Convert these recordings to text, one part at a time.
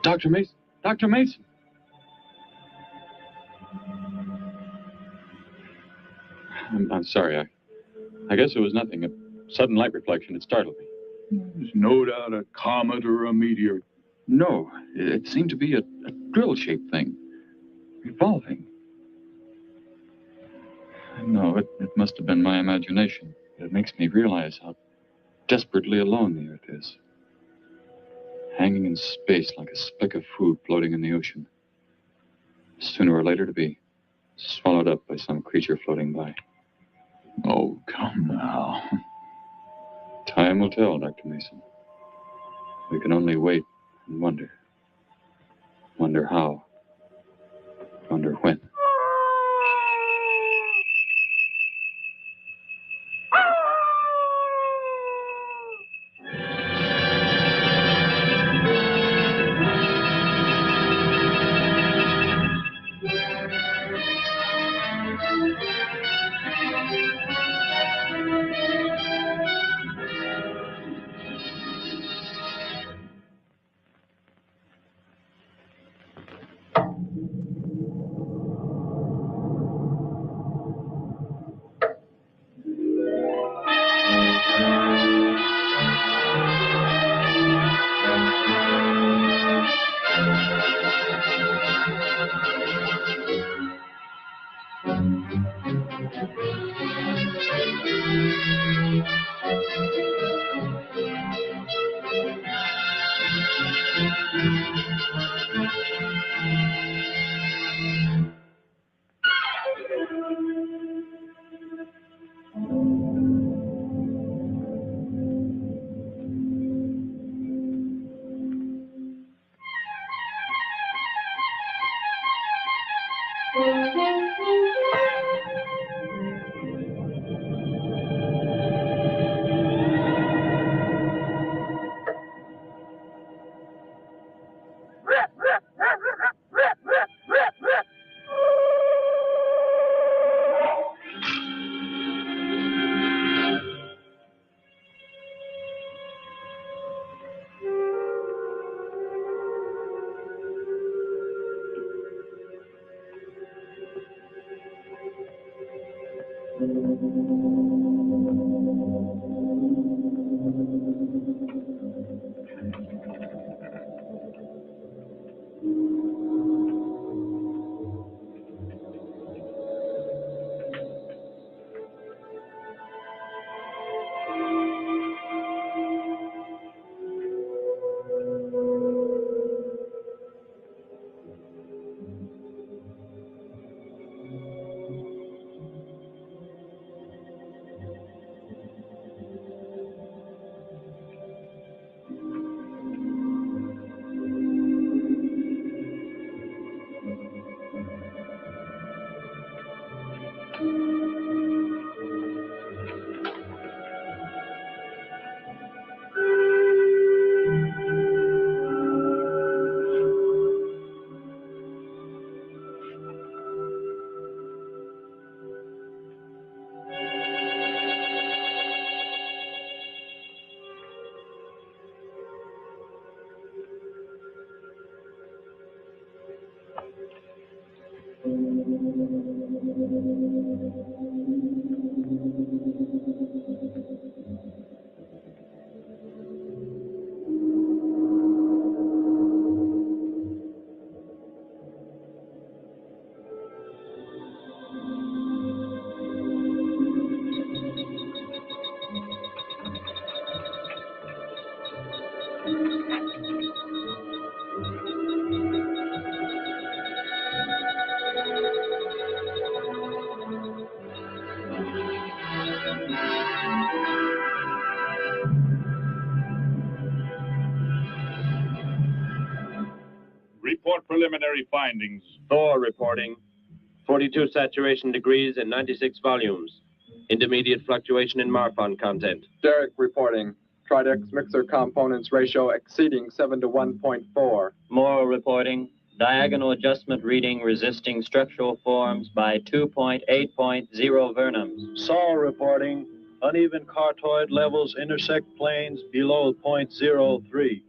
Dr. Mason. Dr. Mason. I'm sorry. I guess it was nothing. A sudden light reflection. It startled me. There's no doubt a comet or a meteor. No, it seemed to be a drill-shaped thing. Revolving. No, it must have been my imagination. It makes me realize how desperately alone the Earth is. Hanging in space like a speck of food floating in the ocean. Sooner or later to be swallowed up by some creature floating by. Oh, come now. Time will tell, Dr. Mason. We can only wait and wonder. Wonder how. Wonder when. Report preliminary findings. Thor reporting. 42 saturation degrees in 96 volumes. Intermediate fluctuation in Marfan content. Derek reporting. Tridex mixer components ratio exceeding 7 to 1.4. Morrow reporting. Diagonal adjustment reading resisting structural forms by 2.8.0 vernums. Saul reporting. Uneven cartoid levels intersect planes below .03.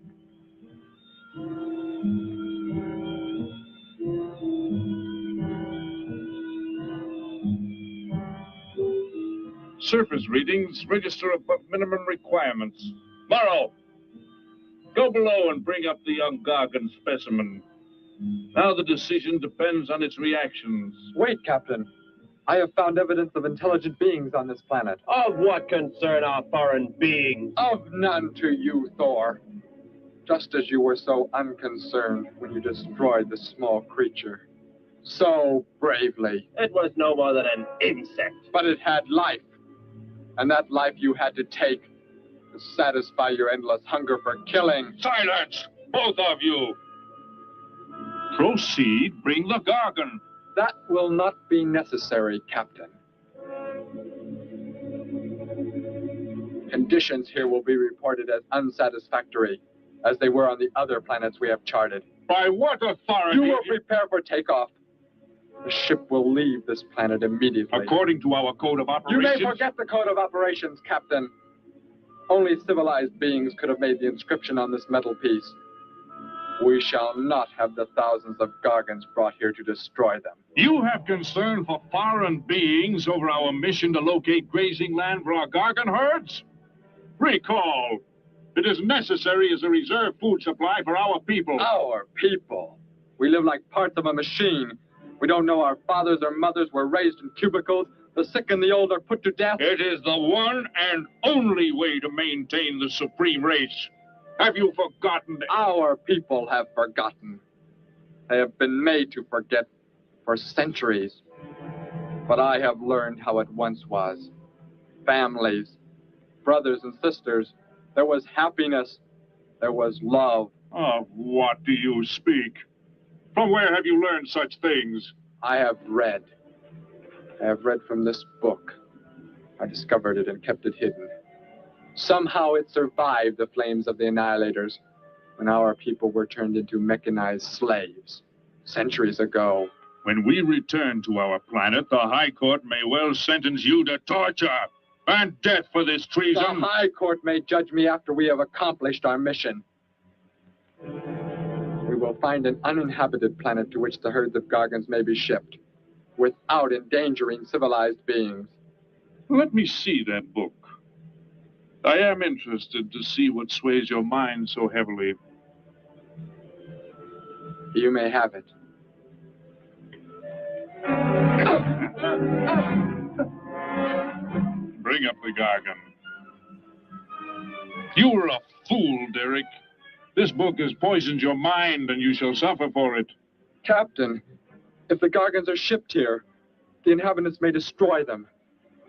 Surface readings register above minimum requirements. Morrow, go below and bring up the young Gargan specimen. Now the decision depends on its reactions. Wait, Captain. I have found evidence of intelligent beings on this planet. Of what concern are foreign beings? Of none to you, Thor. Just as you were so unconcerned when you destroyed the small creature. So bravely. It was no more than an insect. But it had life. And that life you had to take to satisfy your endless hunger for killing. Silence, both of you! Proceed, bring the Gargan. That will not be necessary, Captain. Conditions here will be reported as unsatisfactory, as they were on the other planets we have charted. By what authority? You will prepare for takeoff. The ship will leave this planet immediately. According to our code of You operations... may forget the code of operations, Captain. Only civilized beings could have made the inscription on this metal piece. We shall not have the thousands of Gargans brought here to destroy them. You have concern for foreign beings over our mission to locate grazing land for our Gargan herds? Recall, it is necessary as a reserve food supply for our people. Our people? We live like parts of a machine. We don't know our fathers or mothers were raised in cubicles. The sick and the old are put to death. It is the one and only way to maintain the supreme race. Have you forgotten? Our people have forgotten. They have been made to forget for centuries. But I have learned how it once was. Families, brothers and sisters. There was happiness. There was love. Of what do you speak? From where have you learned such things? I have read. I have read from this book. I discovered it and kept it hidden. Somehow it survived the flames of the Annihilators when our people were turned into mechanized slaves centuries ago. When we return to our planet, the High Court may well sentence you to torture and death for this treason. The High Court may judge me after we have accomplished our mission. We will find an uninhabited planet to which the herds of Gargans may be shipped, without endangering civilized beings. Let me see that book. I am interested to see what sways your mind so heavily. You may have it. Bring up the Gargan. You were a fool, Derek. This book has poisoned your mind, and you shall suffer for it. Captain, if the Gargans are shipped here, the inhabitants may destroy them.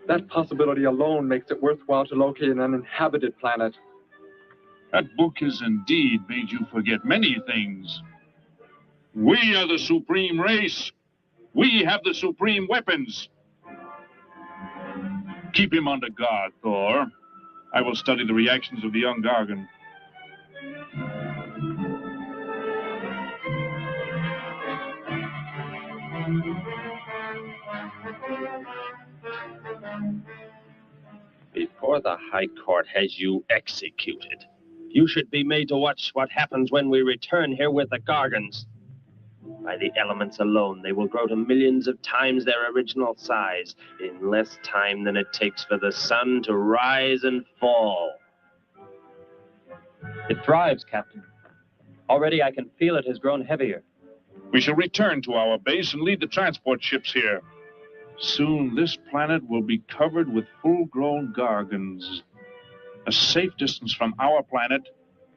That possibility alone makes it worthwhile to locate an uninhabited planet. That book has indeed made you forget many things. We are the supreme race. We have the supreme weapons. Keep him under guard, Thor. I will study the reactions of the young Gargan. Before the High Court has you executed, you should be made to watch what happens when we return here with the Gargans. By the elements alone, they will grow to millions of times their original size in less time than it takes for the sun to rise and fall. It thrives, Captain. Already I can feel it has grown heavier. We shall return to our base and leave the transport ships here. Soon this planet will be covered with full-grown Gargans. A safe distance from our planet,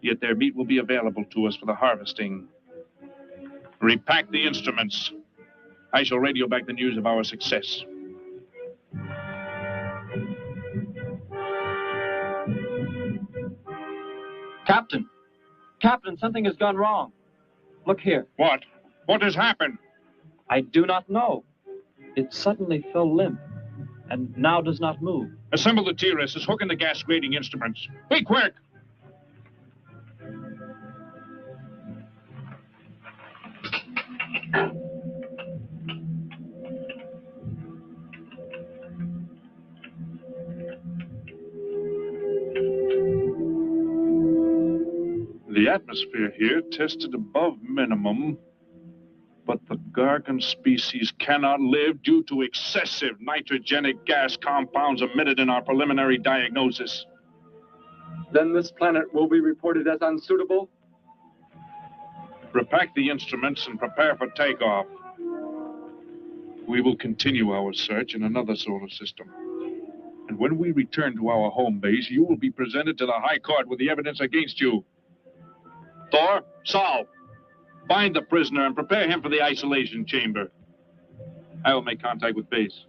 yet their meat will be available to us for the harvesting. Repack the instruments. I shall radio back the news of our success. Captain! Captain, something has gone wrong. Look here. What? What has happened? I do not know. It suddenly fell limp, and now does not move. Assemble the TRSs, hook in the gas grading instruments. Be quick! The atmosphere here tested above minimum. But the Gargan species cannot live due to excessive nitrogenic gas compounds emitted in our preliminary diagnosis. Then this planet will be reported as unsuitable? Repack the instruments and prepare for takeoff. We will continue our search in another solar system. And when we return to our home base, you will be presented to the High Court with the evidence against you. Thor, Saul, find the prisoner and prepare him for the isolation chamber. I will make contact with base.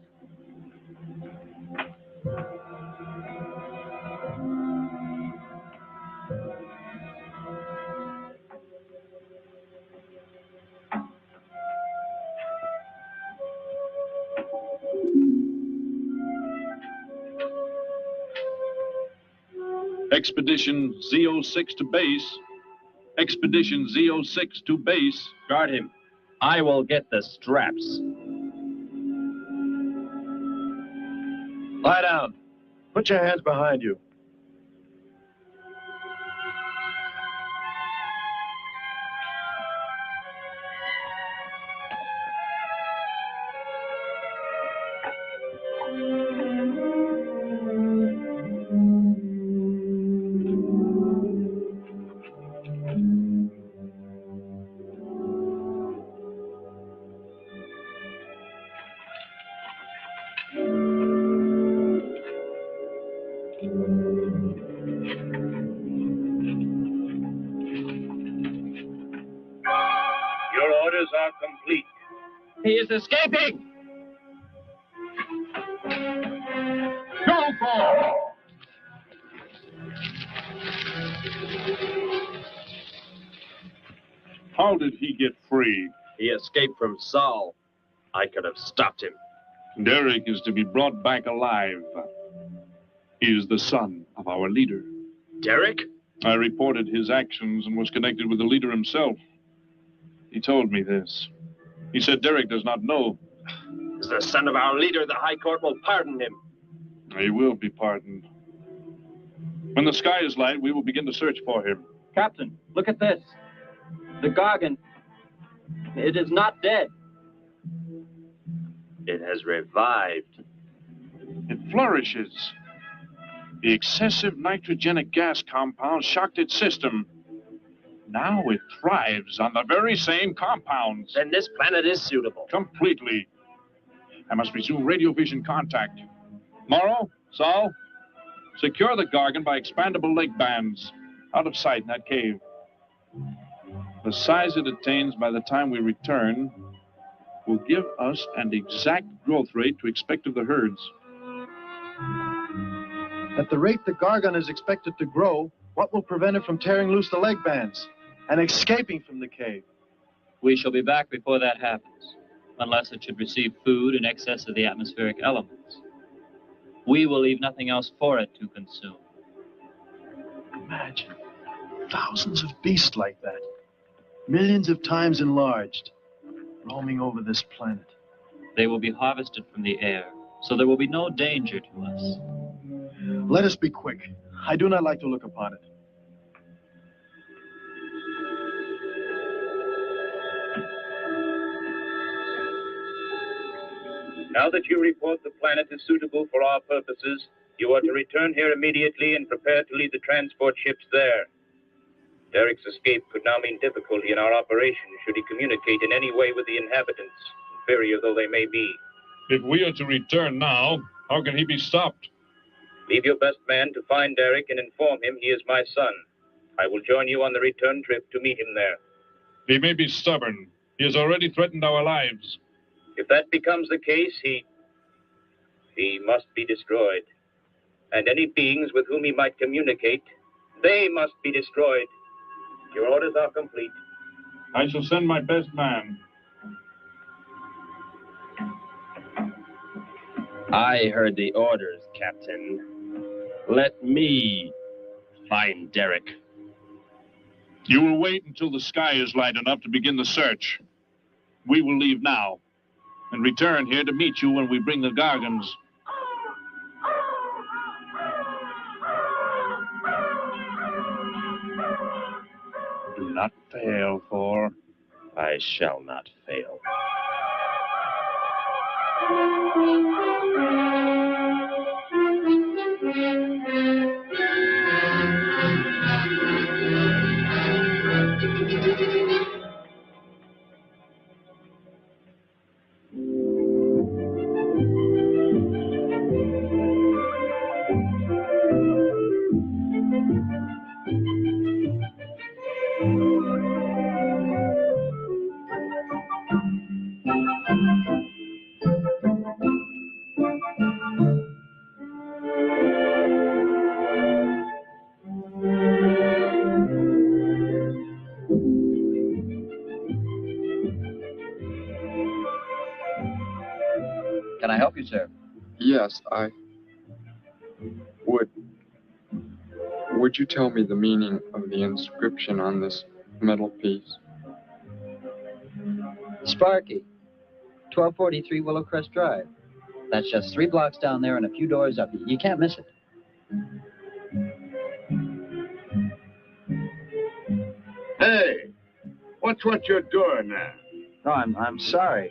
Expedition Z06 to base. Expedition Z06 to base. Guard him. I will get the straps. Lie down. Put your hands behind you. Your orders are complete. He is escaping! Go for! How did he get free? He escaped from Saul. I could have stopped him. Derek is to be brought back alive. He is the son of our leader. Derek? I reported his actions and was connected with the leader himself. He told me this. He said Derek does not know. As the son of our leader, the High Court will pardon him. He will be pardoned. When the sky is light, we will begin to search for him. Captain, look at this. The Gargan, it is not dead. It has revived. It flourishes. The excessive nitrogenic gas compound shocked its system. Now it thrives on the very same compounds. Then this planet is suitable. Completely. I must resume radio vision contact. Morrow, Saul, secure the Gargan by expandable leg bands out of sight in that cave. The size it attains by the time we return will give us an exact growth rate to expect of the herds. At the rate the Gargan is expected to grow, what will prevent it from tearing loose the leg bands and escaping from the cave? We shall be back before that happens, unless it should receive food in excess of the atmospheric elements. We will leave nothing else for it to consume. Imagine thousands of beasts like that, millions of times enlarged, roaming over this planet. They will be harvested from the air, so there will be no danger to us. Let us be quick. I do not like to look upon it. Now that you report the planet is suitable for our purposes, you are to return here immediately and prepare to lead the transport ships there. Derek's escape could now mean difficulty in our operation should he communicate in any way with the inhabitants, inferior though they may be. If we are to return now, how can he be stopped? Leave your best man to find Derek and inform him he is my son. I will join you on the return trip to meet him there. He may be stubborn. He has already threatened our lives. If that becomes the case, he must be destroyed. And any beings with whom he might communicate, they must be destroyed. Your orders are complete. I shall send my best man. I heard the orders, Captain. Let me find Derek. You will wait until the sky is light enough to begin the search. We will leave now and return here to meet you when we bring the Gargans. Do not fail, Thor. I shall not fail. Can I help you, sir? Yes, Would you tell me the meaning of the inscription on this metal piece? Sparky, 1243 Willowcrest Drive. That's just 3 blocks down there and a few doors up. You can't miss it. Hey, what's what you're doing there? No, I'm sorry.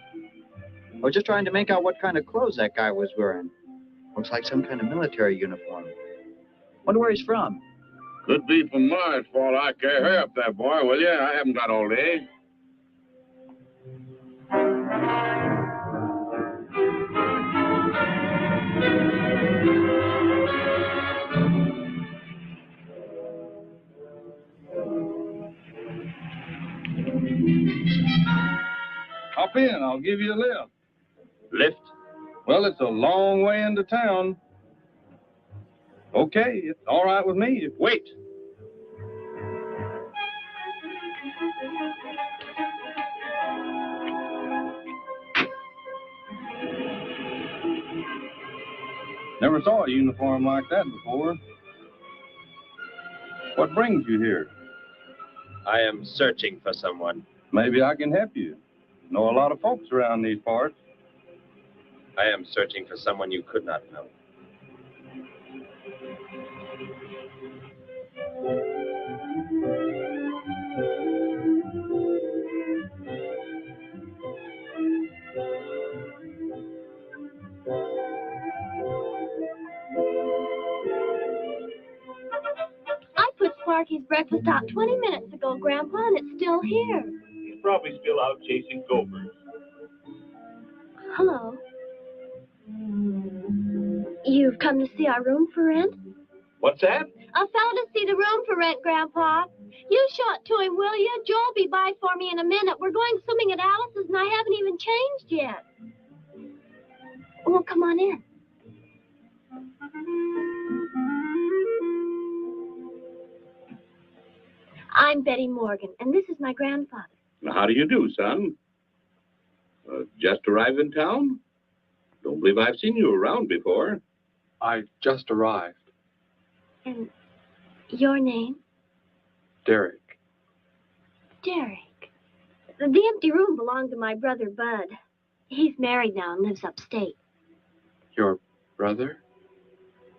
I was just trying to make out what kind of clothes that guy was wearing. Looks like some kind of military uniform. Wonder where he's from. Could be from Mars, for all I care. Hurry up there, boy, will you? I haven't got all day. Hop in, I'll give you a lift. Lift? Well, it's a long way into town. Okay, it's all right with me. Wait. Never saw a uniform like that before. What brings you here? I am searching for someone. Maybe I can help you. Know a lot of folks around these parts. I am searching for someone you could not know. I put Sparky's breakfast out 20 minutes ago, Grandpa, and it's still here. He's probably still out chasing gophers. Hello. You've come to see our room for rent? What's that? A fellow to see the room for rent, Grandpa. You show it to him, will you? Joe'll be by for me in a minute. We're going swimming at Alice's, and I haven't even changed yet. Well, come on in. I'm Betty Morgan, and this is my grandfather. How do you do, son? Just arrived in town? Don't believe I've seen you around before. I just arrived. And your name? Derek. Derek. The empty room belonged to my brother, Bud. He's married now and lives upstate. Your brother?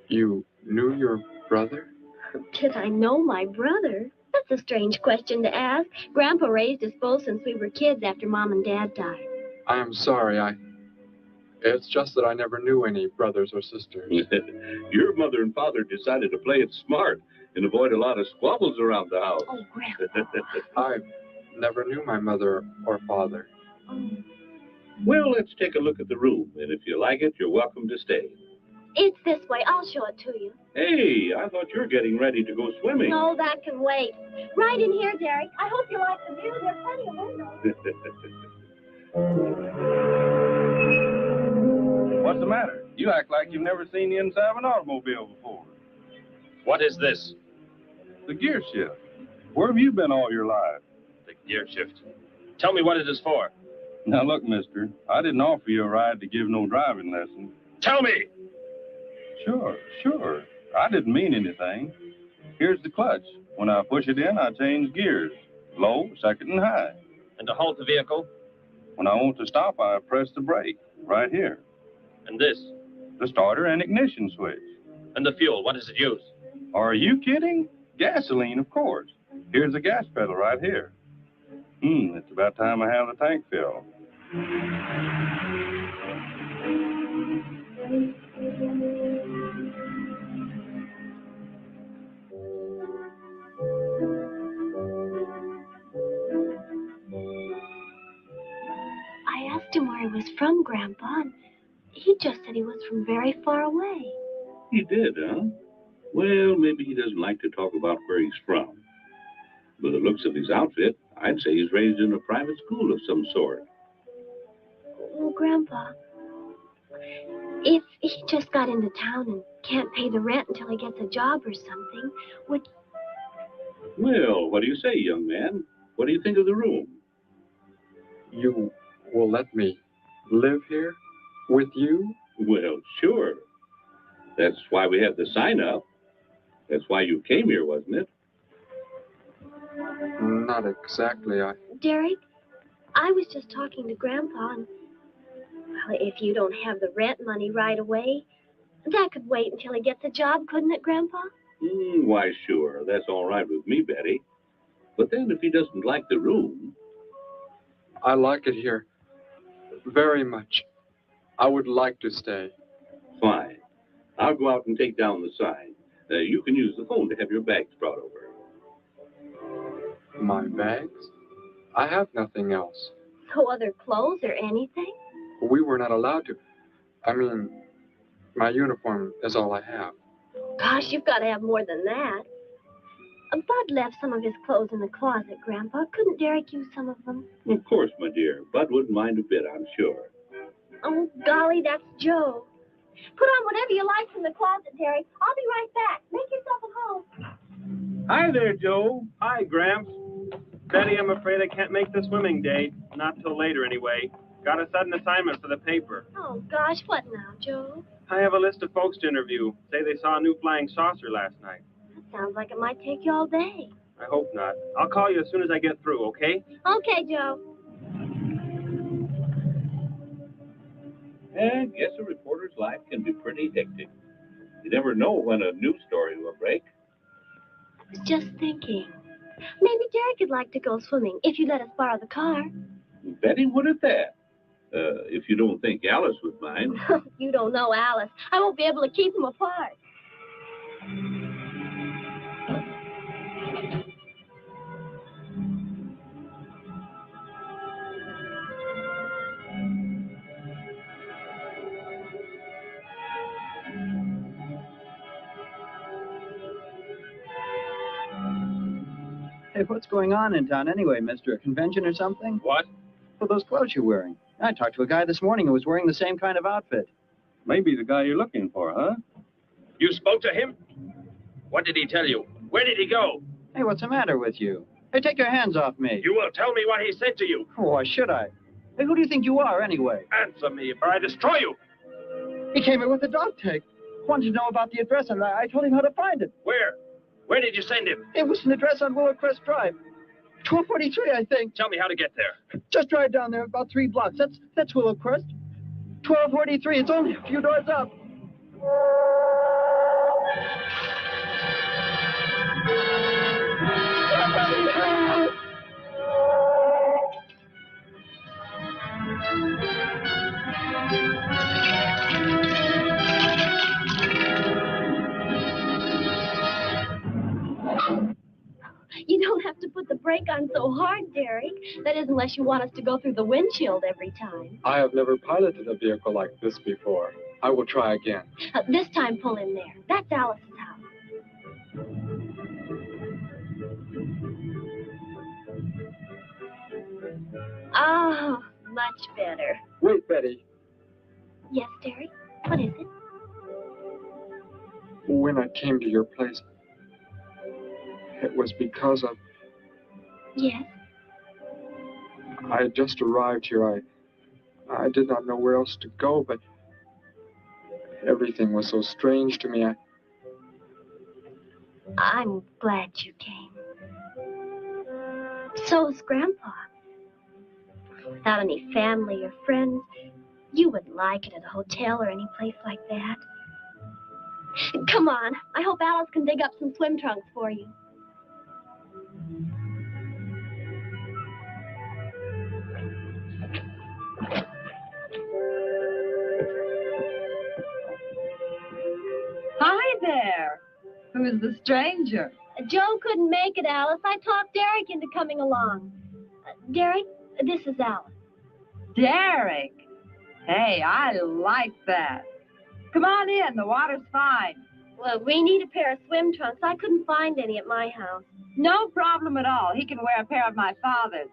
You knew your brother? Did I know my brother? That's a strange question to ask. Grandpa raised us both since we were kids after Mom and Dad died. I am sorry, It's just that I never knew any brothers or sisters. Your mother and father decided to play it smart and avoid a lot of squabbles around the house. Oh, Grandpa. I never knew my mother or father. Well, let's take a look at the room, and if you like it, you're welcome to stay. It's this way. I'll show it to you. Hey, I thought you were getting ready to go swimming. No, that can wait. Right in here, Derek. I hope you like the view. There are plenty of windows. What's the matter? You act like you've never seen the inside of an automobile before. What is this? The gear shift. Where have you been all your life? The gear shift. Tell me what it is for. Now, look, mister, I didn't offer you a ride to give no driving lesson. Tell me! Sure. I didn't mean anything. Here's the clutch. When I push it in, I change gears. Low, second, and high. And to halt the vehicle? When I want to stop, I press the brake. Right here. And this? The starter and ignition switch. And the fuel, what does it use? Are you kidding? Gasoline, of course. Here's the gas pedal right here. It's about time I have the tank filled. I asked him where he was from, Grandpa, and he just said he was from very far away. He did, huh? Well, maybe he doesn't like to talk about where he's from. By the looks of his outfit, I'd say he's raised in a private school of some sort. Well, Grandpa, if he just got into town and can't pay the rent until he gets a job or something, would... Well, what do you say, young man? What do you think of the room? You will let me live here with you? Well, sure. That's why we had the sign up. That's why you came here, wasn't it? Not exactly. Derek, I was just talking to Grandpa, and well, if you don't have the rent money right away, that could wait until he gets a job, couldn't it, Grandpa? Why, sure. That's all right with me, Betty. But then if he doesn't like the room... I like it here very much. I would like to stay. Fine. I'll go out and take down the sign. You can use the phone to have your bags brought over. My bags? I have nothing else. No other clothes or anything? We were not allowed to. I mean, my uniform is all I have. Gosh, you've got to have more than that. Bud left some of his clothes in the closet, Grandpa. Couldn't Derek use some of them? Of course, my dear. Bud wouldn't mind a bit, I'm sure. Oh, golly, that's Joe. Put on whatever you like from the closet, Derek. I'll be right back. Make yourself at home. Hi there, Joe. Hi, Gramps. Betty, I'm afraid I can't make the swimming date. Not till later, anyway. Got a sudden assignment for the paper. Oh, gosh, what now, Joe? I have a list of folks to interview. Say they saw a new flying saucer last night. That sounds like it might take you all day. I hope not. I'll call you as soon as I get through, okay? Okay, Joe. And guess a reporter's life can be pretty hectic. You never know when a news story will break. I was just thinking. Maybe Derek would like to go swimming if you let us borrow the car. Betty would at that. If you don't think Alice would mind. You don't know Alice. I won't be able to keep them apart. Hey, what's going on in town anyway, mister? A convention or something? What? Well, those clothes you're wearing. I talked to a guy this morning who was wearing the same kind of outfit. Maybe the guy you're looking for, huh? You spoke to him? What did he tell you? Where did he go? Hey, what's the matter with you? Hey, take your hands off me. You will tell me what he said to you. Oh, why should I? Hey, who do you think you are, anyway? Answer me, or I destroy you. He came in with a dog tag. Wanted to know about the address, and I told him how to find it. Where? Where did you send him? It was an address on Willow Crest Drive. 1243, I think. Tell me how to get there. Just drive down there about 3 blocks. That's Willow Crest. 1243. It's only a few doors up. You don't have to put the brake on so hard, Derek. That is, unless you want us to go through the windshield every time. I have never piloted a vehicle like this before. I will try again. This time, pull in there. That's Alice's house. Oh, much better. Wait, Betty. Yes, Derek? What is it? When I came to your place, it was because of... Yes? I had just arrived here. I did not know where else to go, but everything was so strange to me. I'm glad you came. So is Grandpa. Without any family or friends, you wouldn't like it at a hotel or any place like that. Come on. I hope Alice can dig up some swim trunks for you. was the stranger? Joe couldn't make it, Alice. I talked Derek into coming along. Derek, this is Alice. Derek? Hey, I like that. Come on in. The water's fine. Well, we need a pair of swim trunks. I couldn't find any at my house. No problem at all. He can wear a pair of my father's.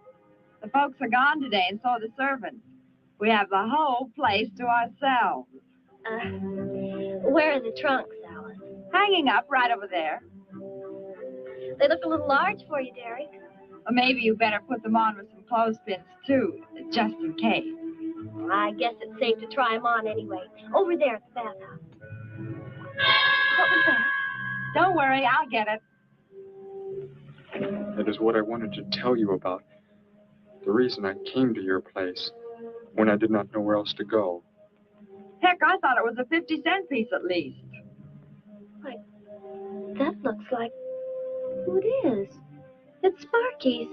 The folks are gone today, and so are the servants. We have the whole place to ourselves. Where are the trunks, Alice? Hanging up right over there. They look a little large for you, Derek. Or maybe you better put them on with some clothespins, too, just in case. I guess it's safe to try them on anyway. Over there at the bathhouse. What was that? Don't worry, I'll get it. That is what I wanted to tell you about. The reason I came to your place when I did not know where else to go. Heck, I thought it was a 50-cent piece at least. Why, that looks like... Who it is? It's Sparky's.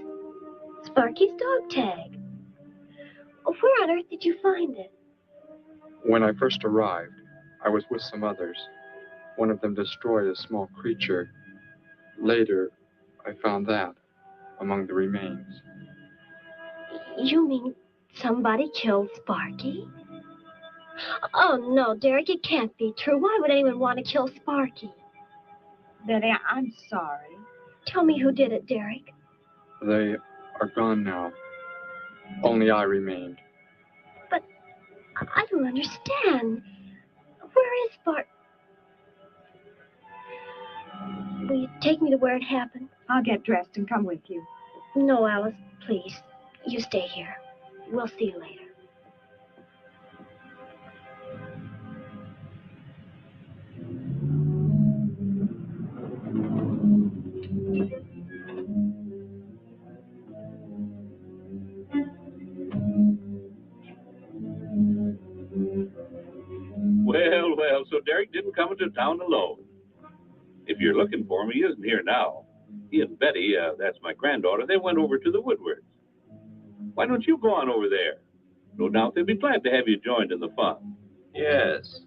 Sparky's dog tag. Where on earth did you find it? When I first arrived, I was with some others. One of them destroyed a small creature. Later, I found that among the remains. You mean somebody killed Sparky? Oh, no, Derek, it can't be true. Why would anyone want to kill Sparky? Betty, I'm sorry. Tell me who did it, Derek. They are gone now. Only I remained. But I don't understand. Where is Sparky? Will you take me to where it happened? I'll get dressed and come with you. No, Alice, please. You stay here. We'll see you later. Well, so Derek didn't come into town alone. If you're looking for him, he isn't here now. He and Betty, that's my granddaughter, they went over to the Woodwards. Why don't you go on over there? No doubt they'd be glad to have you joined in the fun. Yes.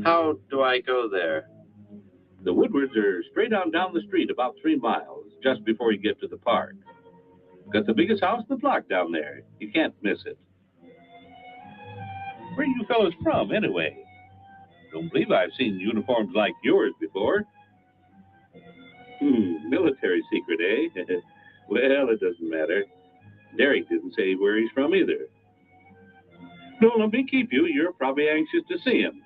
How do I go there? The Woodwards are straight on down the street about 3 miles, just before you get to the park. Got the biggest house in the block down there. You can't miss it. Where are you fellas from, anyway? Don't believe I've seen uniforms like yours before. Military secret, eh? Well, it doesn't matter. Derek didn't say where he's from either. Don't let me keep you. You're probably anxious to see him.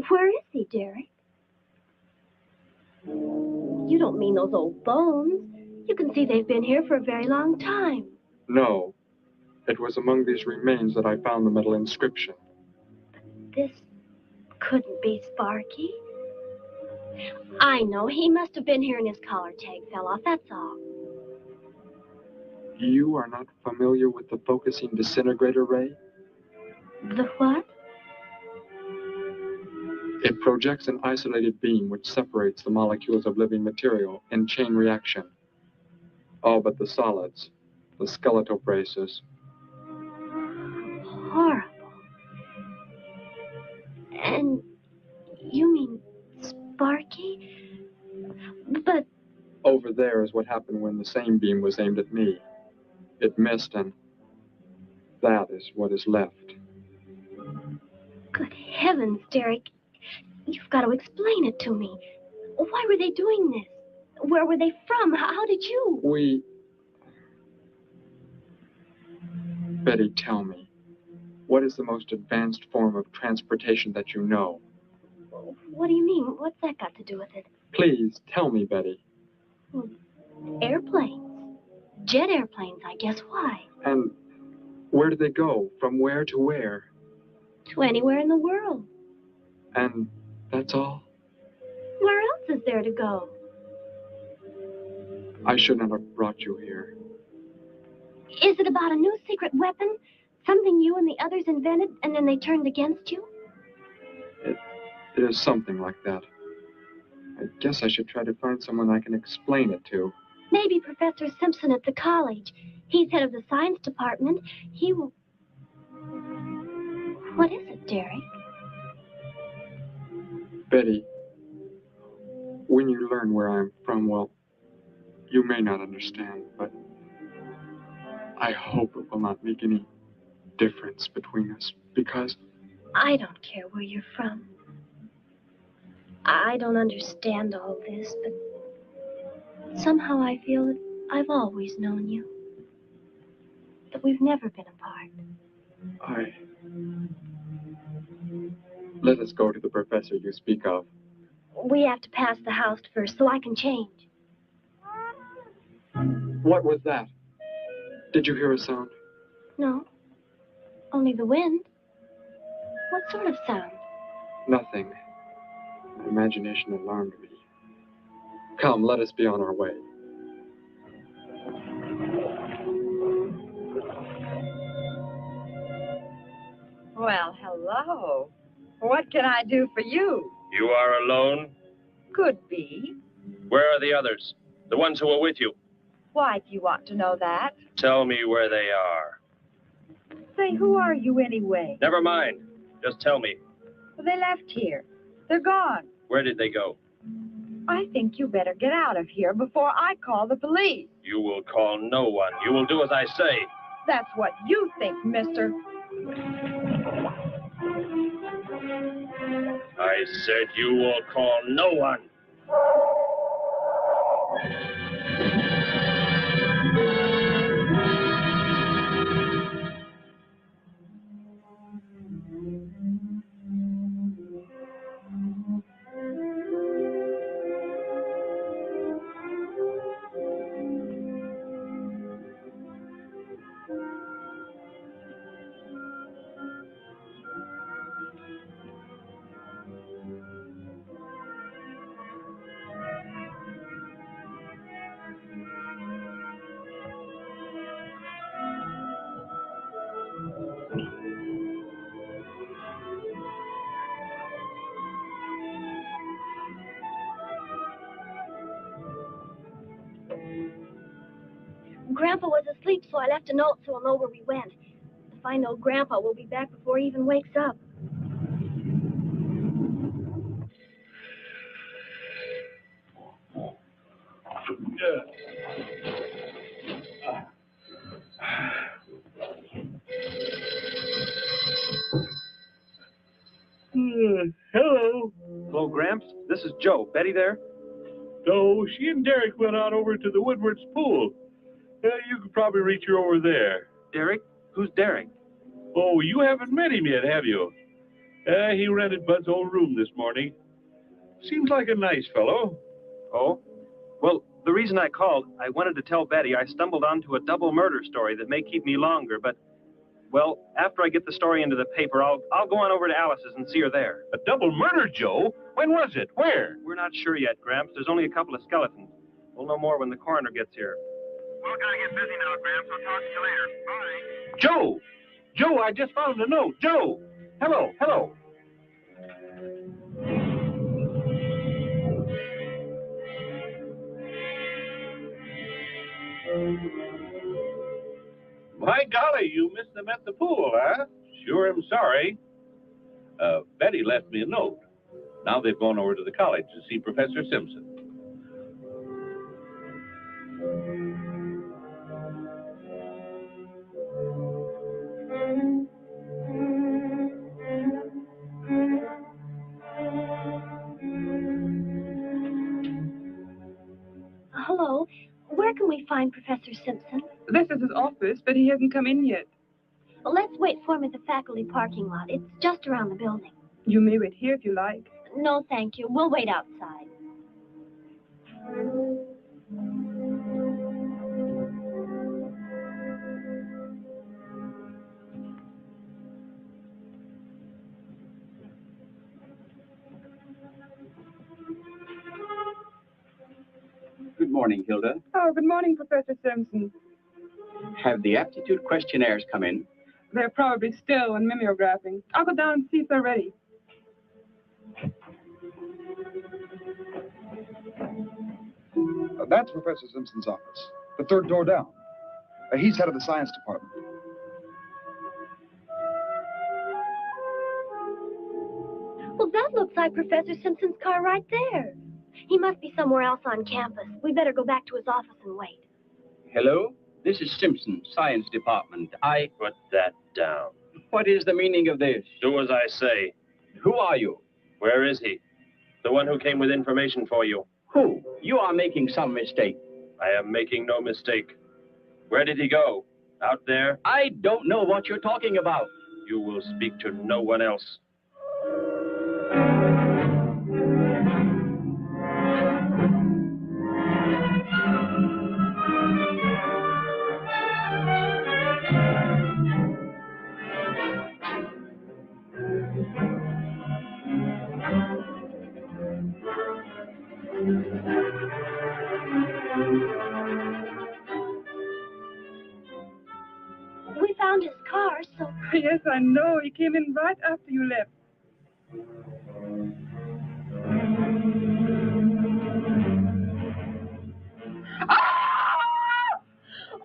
Where is he, Derek? You don't mean those old bones. You can see they've been here for a very long time. No. It was among these remains that I found the metal inscription. This couldn't be Sparky. I know. He must have been here and his collar tag fell off, that's all. You are not familiar with the focusing disintegrator ray? The what? It projects an isolated beam which separates the molecules of living material in chain reaction. All but the solids, the skeletal braces. Horrible. And you mean Sparky? But... Over there is what happened when the same beam was aimed at me. It missed, and that is what is left. Good heavens, Derek. You've got to explain it to me. Why were they doing this? Where were they from? How did you? Betty, tell me, what is the most advanced form of transportation that you know? What do you mean? What's that got to do with it? Please, tell me, Betty. Airplanes. Jet airplanes, I guess. Why? And where do they go? From where to where? To anywhere in the world. And that's all? Where else is there to go? I should not have brought you here. Is it about a new secret weapon? Something you and the others invented and then they turned against you? It is something like that. I guess I should try to find someone I can explain it to. Maybe Professor Simpson at the college. He's head of the science department. He will... What is it, Derek? Betty, when you learn where I'm from, well, you may not understand, but I hope it will not make any difference between us, because... I don't care where you're from. I don't understand all this, but somehow I feel that I've always known you. That we've never been apart. Let us go to the professor you speak of. We have to pass the house first so I can change. What was that? Did you hear a sound? No. Only the wind. What sort of sound? Nothing. My imagination alarmed me. Come, let us be on our way. Well, hello. What can I do for you? You are alone? Could be. Where are the others? The ones who were with you? Why do you want to know that? Tell me where they are. Say, who are you anyway? Never mind. Just tell me. Well, they left here. They're gone. Where did they go? I think you better get out of here before I call the police. You will call no one. You will do as I say. That's what you think, mister. I said you will call no one. Grandpa was asleep, so I left a note so he'll know where we went. If I know Grandpa, we'll be back before he even wakes up. Hello. Hello, Gramps. This is Joe. Betty there? No, she and Derek went out over to the Woodward's pool. You could probably reach her over there. Derek? Who's Derek? Oh, you haven't met him yet, have you? He rented Bud's old room this morning. Seems like a nice fellow. Oh? Well, the reason I called, I wanted to tell Betty I stumbled onto a double murder story that may keep me longer, but, well, after I get the story into the paper, I'll go on over to Alice's and see her there. A double murder, Joe? When was it? Where? We're not sure yet, Gramps. There's only a couple of skeletons. We'll know more when the coroner gets here. Well, gotta get busy now, Gramps. I'll talk to you later. Bye. Joe! Joe, I just found a note. Joe! Hello, hello. My golly, you missed them at the pool, huh? Sure am sorry. Betty left me a note. Now they've gone over to the college to see Professor Simpson. Hello. Where can we find Professor Simpson? This is his office, but he hasn't come in yet. Well, let's wait for him at the faculty parking lot. It's just around the building. You may wait here if you like. No, thank you. We'll wait outside. Good morning, Hilda. Oh, good morning, Professor Simpson. Have the aptitude questionnaires come in? They're probably still in mimeographing. I'll go down and see if they're ready. That's Professor Simpson's office, the third door down. He's head of the science department. Well, that looks like Professor Simpson's car right there. He must be somewhere else on campus. We better go back to his office and wait. Hello? This is Simpson, Science Department. Put that down. What is the meaning of this? Do as I say. Who are you? Where is he? The one who came with information for you. Who? You are making some mistake. I am making no mistake. Where did he go? Out there? I don't know what you're talking about. You will speak to no one else. We found his car, so... Yes, I know. He came in right after you left.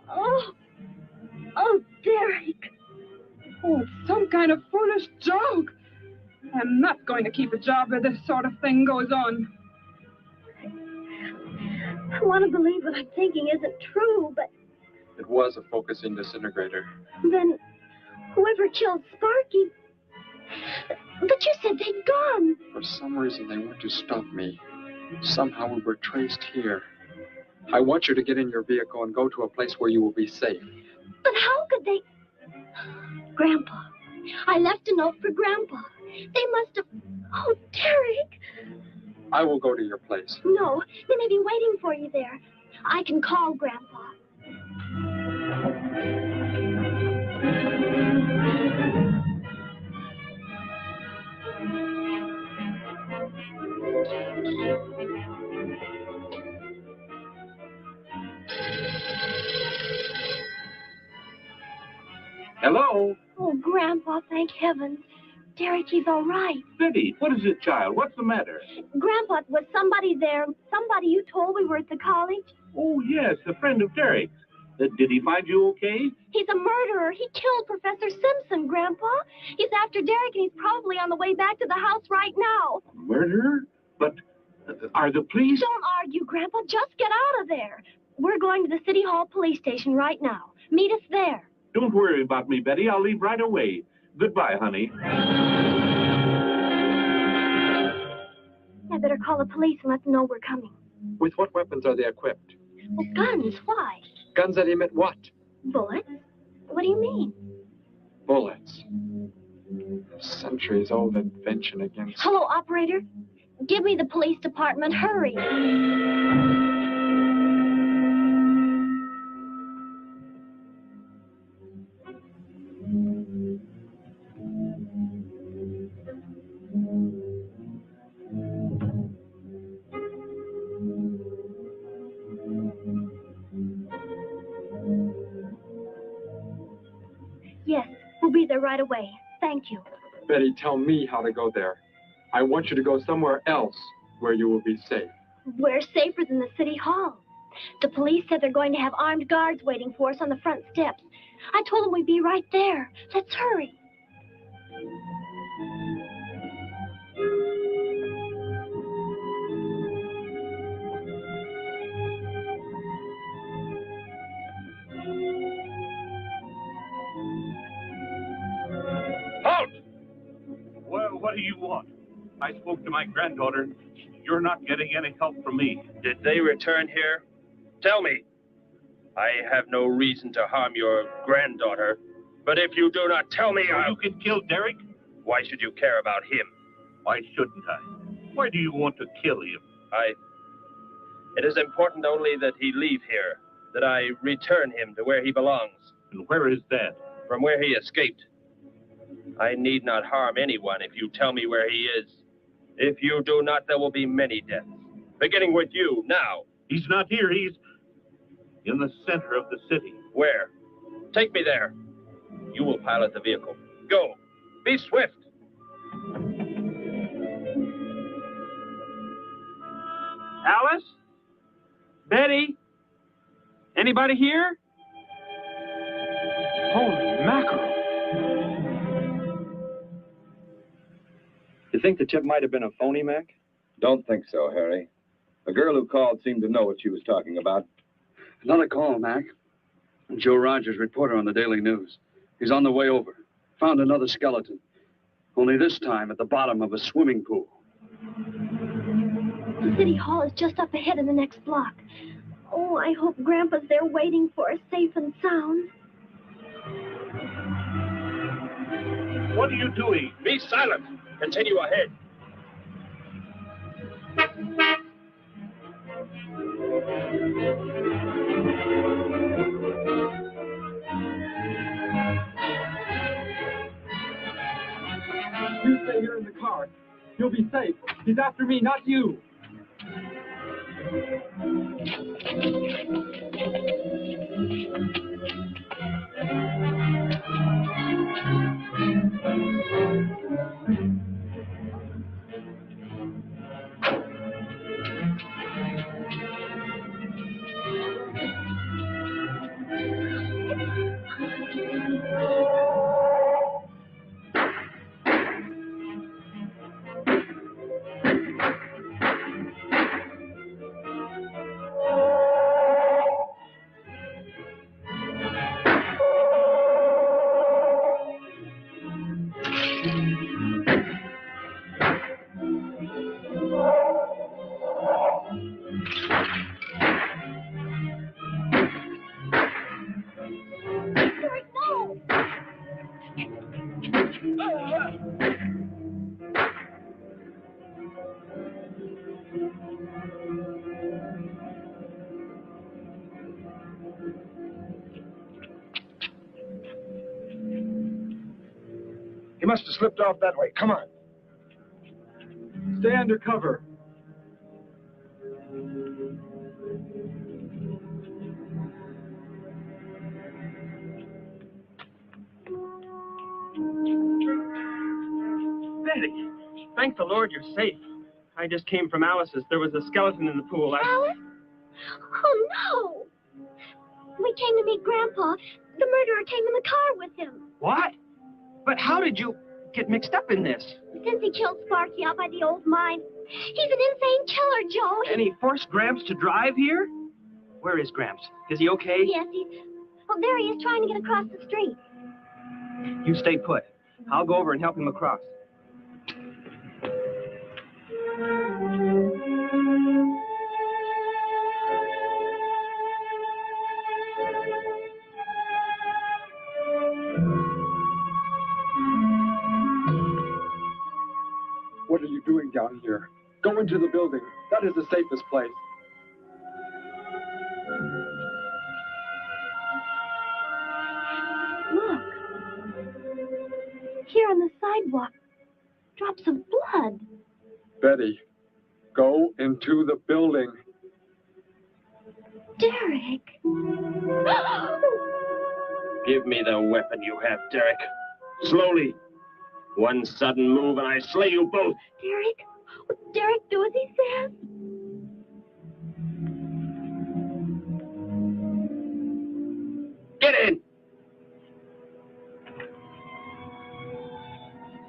Oh, Derek. Oh, it's some kind of foolish joke. I'm not going to keep a job where this sort of thing goes on. I want to believe what I'm thinking isn't true, but It was a focusing disintegrator. then whoever killed Sparky... But you said they'd gone. For some reason, they want to stop me. Somehow we were traced here. I want you to get in your vehicle and go to a place where you will be safe. But how could they... Grandpa. I left a note for Grandpa. They must have... Oh, Derek. I will go to your place. No, they may be waiting for you there. I can call Grandpa. Hello? Oh, Grandpa, thank heavens. Derek, he's all right. Betty, what is it, child? What's the matter? Grandpa, was somebody there? Somebody you told we were at the college? Oh, yes, a friend of Derek's. Did he find you okay? He's a murderer. He killed Professor Simpson, Grandpa. He's after Derek, and he's probably on the way back to the house right now. Murderer? But are the police... Don't argue, Grandpa. Just get out of there. We're going to the City Hall police station right now. Meet us there. Don't worry about me, Betty. I'll leave right away. Goodbye, honey. I better call the police and let them know we're coming. With what weapons are they equipped? Well, guns. Why? Guns that emit what? Bullets? What do you mean? Bullets. A centuries-old invention against... Hello, operator. Give me the police department. Hurry. Yes, we'll be there right away. Thank you. Betty, tell me how to go there. I want you to go somewhere else where you will be safe. We're safer than the City Hall. The police said they're going to have armed guards waiting for us on the front steps. I told them we'd be right there. Let's hurry. Halt! Well, what do you want? I spoke to my granddaughter. You're not getting any help from me. Did they return here? Tell me. I have no reason to harm your granddaughter, but if you do not tell me, You can kill Derek? Why should you care about him? Why shouldn't I? Why do you want to kill him? It is important only that he leave here, that I return him to where he belongs. And where is that? From where he escaped. I need not harm anyone if you tell me where he is. If you do not, there will be many deaths. Beginning with you, now. He's not here. He's in the center of the city. Where? Take me there. You will pilot the vehicle. Go. Be swift. Alice? Betty? Anybody here? Holy mackerel. You think the tip might have been a phony, Mac? Don't think so, Harry. The girl who called seemed to know what she was talking about. Another call, Mac. Joe Rogers, reporter on the Daily News. He's on the way over. Found another skeleton. Only this time at the bottom of a swimming pool. The city hall is just up ahead in the next block. Oh, I hope Grandpa's there waiting for us safe and sound. What are you doing? Be silent. Continue ahead. You stay here in the car. You'll be safe. He's after me, not you. He must have slipped off that way. Come on. Stay under cover. Betty, thank the Lord you're safe. I just came from Alice's. There was a skeleton in the pool. Alice? Oh, no. We came to meet Grandpa. The murderer came in the car with him. What? But how did you get mixed up in this? Since he killed Sparky out by the old mine. He's an insane killer, Joe. And he forced Gramps to drive here? Where is Gramps? Is he okay? Yes, well, there he is trying to get across the street. You stay put. I'll go over and help him across. What are you doing down here? Go into the building. That is the safest place. Look. Here on the sidewalk. Drops of blood. Betty, go into the building. Derek. Give me the weapon you have, Derek. Slowly. One sudden move and I slay you both. Derek? Will Derek do as he says? Get in!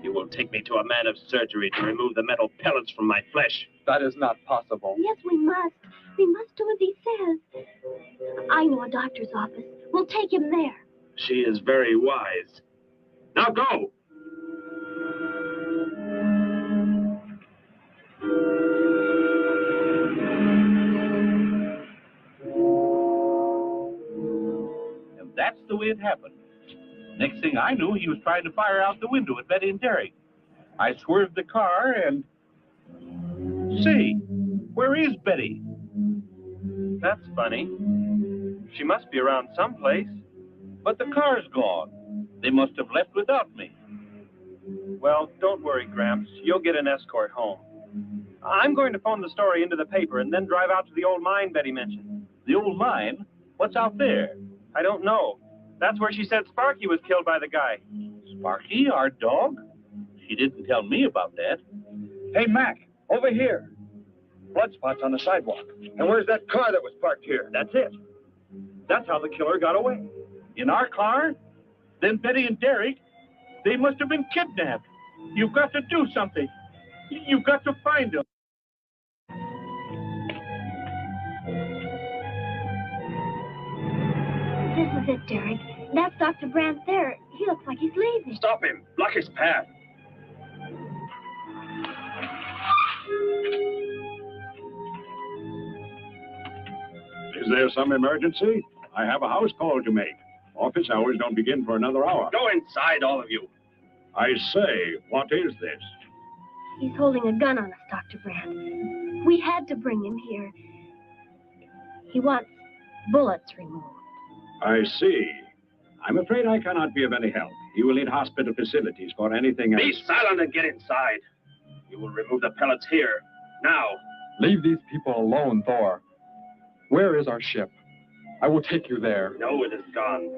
You will take me to a man of surgery to remove the metal pellets from my flesh. That is not possible. Yes, we must. We must do as he says. I know a doctor's office. We'll take him there. She is very wise. Now go! And that's the way it happened. Next thing I knew, he was trying to fire out the window at Betty and Derek. I swerved the car and... Say, where is Betty? That's funny. She must be around someplace. But the car's gone. They must have left without me. Well, don't worry, Gramps. You'll get an escort home. I'm going to phone the story into the paper and then drive out to the old mine Betty mentioned. The old mine? What's out there? I don't know. That's where she said Sparky was killed by the guy. Sparky, our dog? She didn't tell me about that. Hey, Mac, over here. Blood spots on the sidewalk. And where's that car that was parked here? That's it. That's how the killer got away. In our car? Then Betty and Derek, they must have been kidnapped. You've got to do something. You've got to find them. This is it, Derek. That's Dr. Brandt there. He looks like he's leaving. Stop him. Block his path. Is there some emergency? I have a house call to make. Office hours don't begin for another hour. Go inside, all of you. I say, what is this? He's holding a gun on us, Dr. Brandt. We had to bring him here. He wants bullets removed. I see. I'm afraid I cannot be of any help. You will need hospital facilities for anything else. Be silent and get inside. You will remove the pellets here, now. Leave these people alone, Thor. Where is our ship? I will take you there. No, it is gone.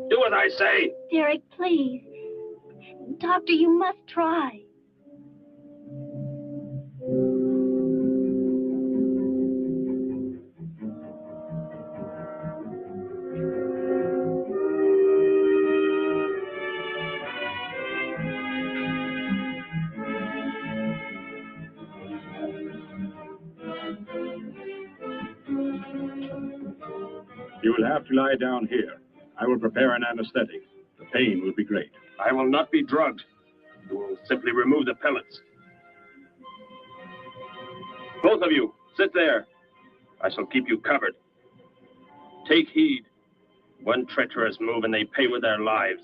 Do as I say. Derek, please. Doctor, you must try. You will have to lie down here. I will prepare an anesthetic. The pain will be great. I will not be drugged. You will simply remove the pellets. Both of you, sit there. I shall keep you covered. Take heed. One treacherous move and they pay with their lives.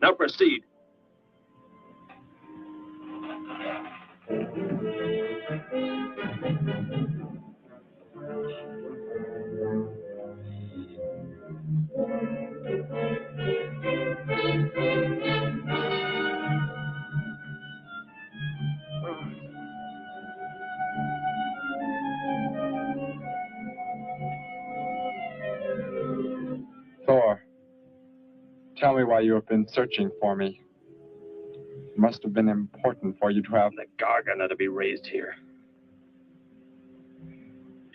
Now proceed. Thor, tell me why you have been searching for me. It must have been important for you to have... The Gargant are to be raised here.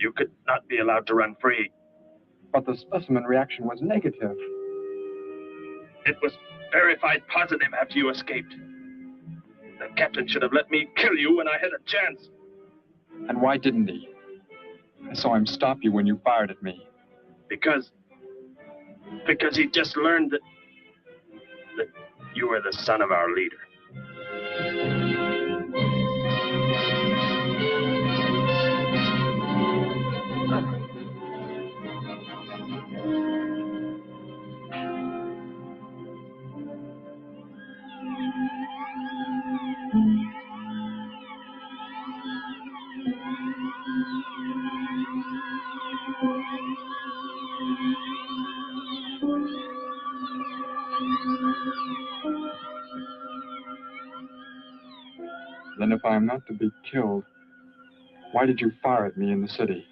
You could not be allowed to run free. But the specimen reaction was negative. It was verified positive after you escaped. The captain should have let me kill you when I had a chance. And why didn't he? I saw him stop you when you fired at me. Because he just learned that you were the son of our leader. Then if I am not to be killed, why did you fire at me in the city?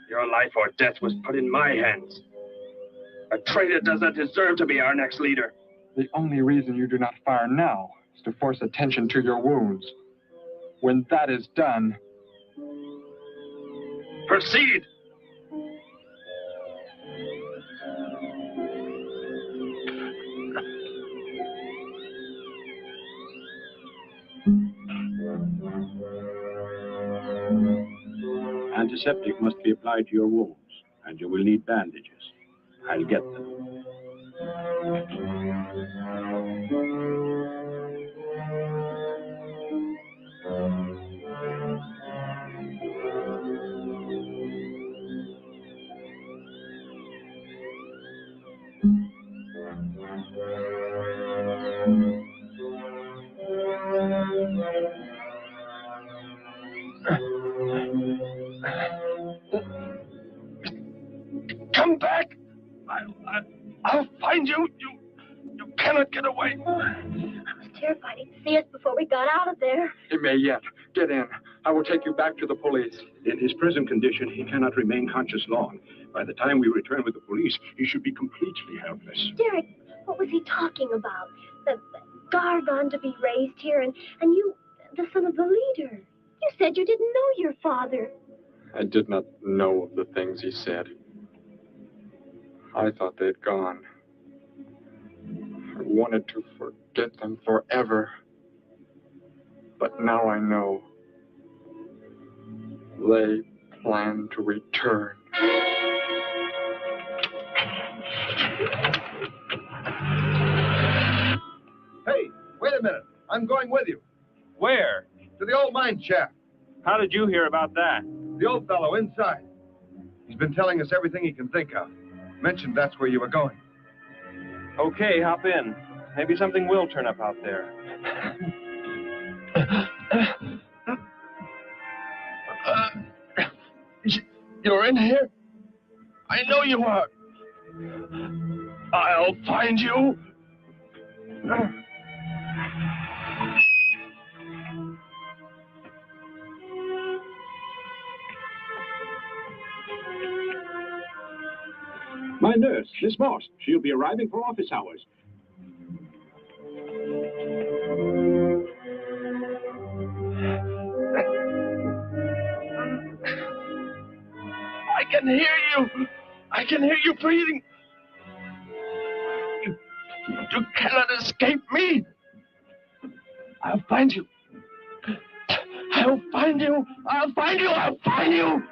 Your life or death was put in my hands. A traitor does not deserve to be our next leader. The only reason you do not fire now is to force attention to your wounds. When that is done... Proceed! Antiseptic must be applied to your wounds, and you will need bandages. I'll get them. Come back! I'll find you. You cannot get away. I was terrified he'd see us before we got out of there. He may yet. Get in. I will take you back to the police. In his present condition, he cannot remain conscious long. By the time we return with the police, he should be completely helpless. Derek, what was he talking about? The Gargant to be raised here, and you, the son of the leader. You said you didn't know your father. I did not know of the things he said. I thought they'd gone. I wanted to forget them forever. But now I know. They plan to return. Hey, wait a minute. I'm going with you. Where? To the old mine shaft. How did you hear about that? The old fellow inside. He's been telling us everything he can think of. Mentioned that's where you were going. Okay, hop in. Maybe something will turn up out there. You're in here? I know you are. I'll find you. My nurse, Miss Moss. She'll be arriving for office hours. I can hear you. I can hear you breathing. You cannot escape me. I'll find you. I'll find you. I'll find you. I'll find you.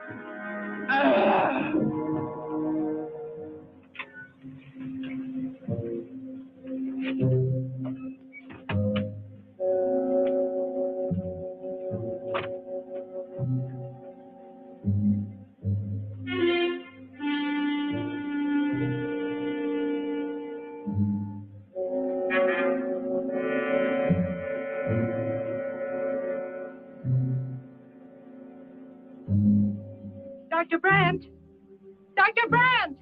Dr. Brandt! Dr. Brandt!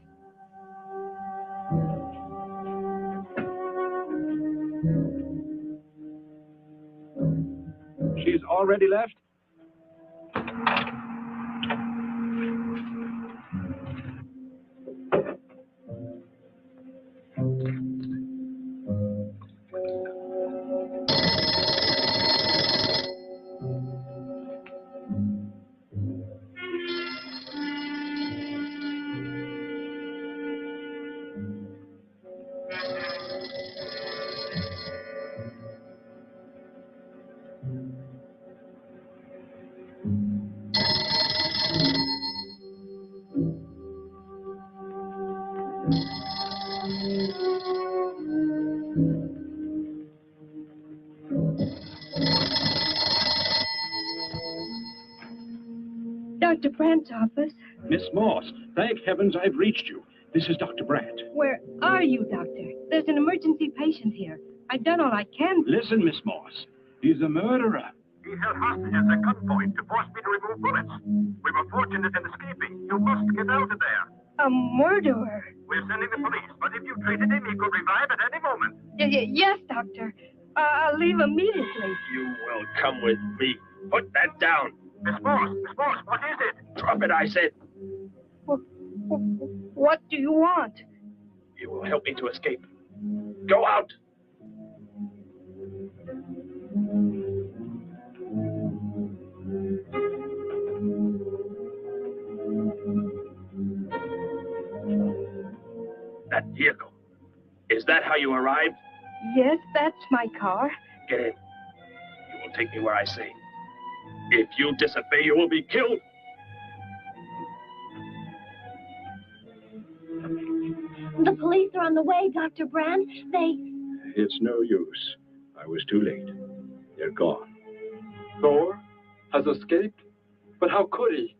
She's already left? Dr. Brandt's office. Miss Moss, thank heavens I've reached you. This is Dr. Brandt. Where are you, Doctor? There's an emergency patient here. I've done all I can. Listen, Miss Moss. He's a murderer. He held hostages at gunpoint to force me to remove bullets. We were fortunate in escaping. You must get out of there. A murderer? We're sending the police, but if you treated him, he could revive at any moment. Yes, Doctor. I'll leave immediately. You will come with me. Put that down. Miss Moss, what is it? Drop it, I said. What do you want? You will help me to escape. Go out. That vehicle. Is that how you arrived? Yes, that's my car. Get in. You will take me where I say. If you disobey, you will be killed. The police are on the way, Dr. Brandt. It's no use. I was too late. They're gone. Thor has escaped? But how could he?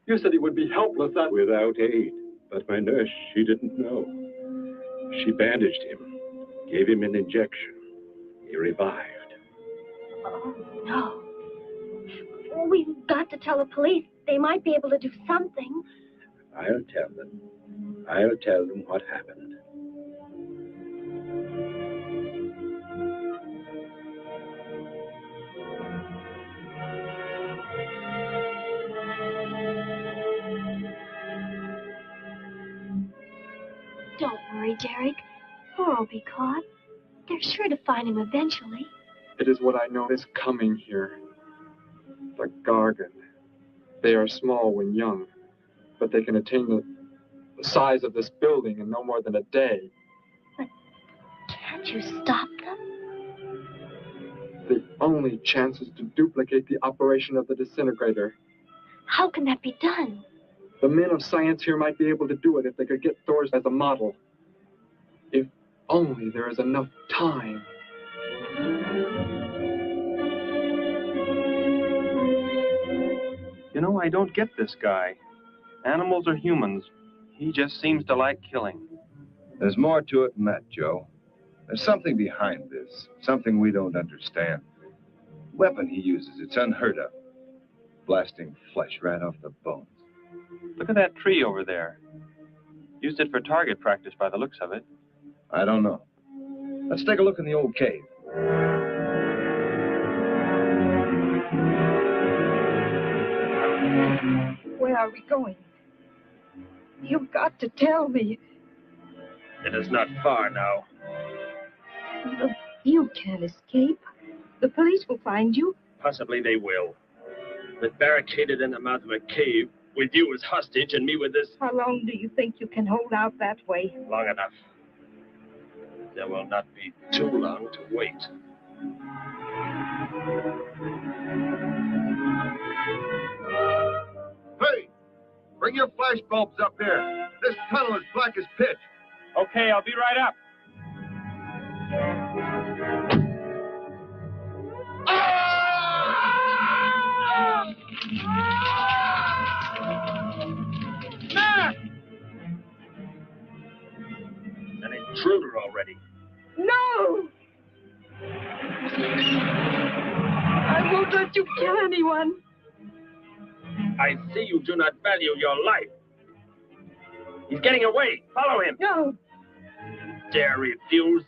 You said he would be helpless without aid. But my nurse, she didn't know. She bandaged him, gave him an injection. He revived. Oh, no. We've got to tell the police. They might be able to do something. I'll tell them. I'll tell them what happened. Don't worry, Derek. Thor will be caught. They're sure to find him eventually. It is what I know is coming here. The Gargan. They are small when young, but they can attain the size of this building in no more than a day. Can't you stop them? The only chance is to duplicate the operation of the disintegrator. How can that be done? The men of science here might be able to do it if they could get Thor's as a model. If only there is enough time. You know, I don't get this guy. Animals or humans, he just seems to like killing. There's more to it than that, Joe. There's something behind this, something we don't understand. The weapon he uses, it's unheard of. Blasting flesh right off the bones. Look at that tree over there. Used it for target practice by the looks of it. I don't know. Let's take a look in the old cave. Where are we going? You've got to tell me. It is not far now. Look, you can't escape. The police will find you. Possibly they will. But barricaded in the mouth of a cave, with you as hostage and me with this... How long do you think you can hold out that way? Long enough. There will not be too long to wait. Hey! Bring your flash bulbs up here. This tunnel is black as pitch. Okay, I'll be right up. An intruder already. No! I won't let you kill anyone. I see you do not value your life. He's getting away. Follow him. No. Dare refuse?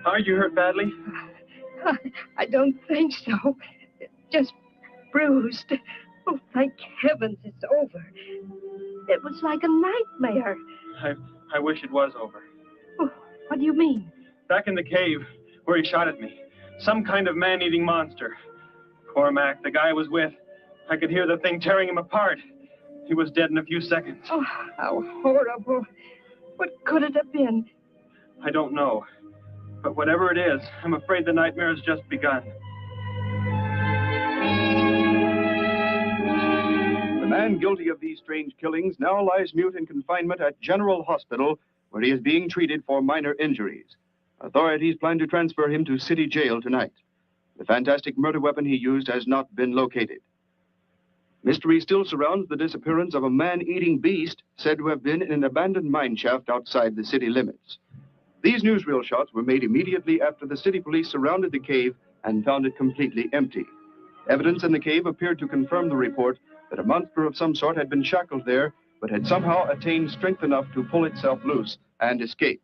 Are you hurt badly? I don't think so. Just bruised. Oh, thank heavens it's over. It was like a nightmare. I wish it was over. Oh, what do you mean? Back in the cave where he shot at me. Some kind of man-eating monster. Cormac, the guy I was with, I could hear the thing tearing him apart. He was dead in a few seconds. Oh, how horrible. What could it have been? I don't know. But whatever it is, I'm afraid the nightmare has just begun. The man guilty of these strange killings now lies mute in confinement at General Hospital, where he is being treated for minor injuries. Authorities plan to transfer him to City Jail tonight. The fantastic murder weapon he used has not been located. Mystery still surrounds the disappearance of a man-eating beast said to have been in an abandoned mine shaft outside the city limits. These newsreel shots were made immediately after the city police surrounded the cave and found it completely empty. Evidence in the cave appeared to confirm the report that a monster of some sort had been shackled there, but had somehow attained strength enough to pull itself loose and escape.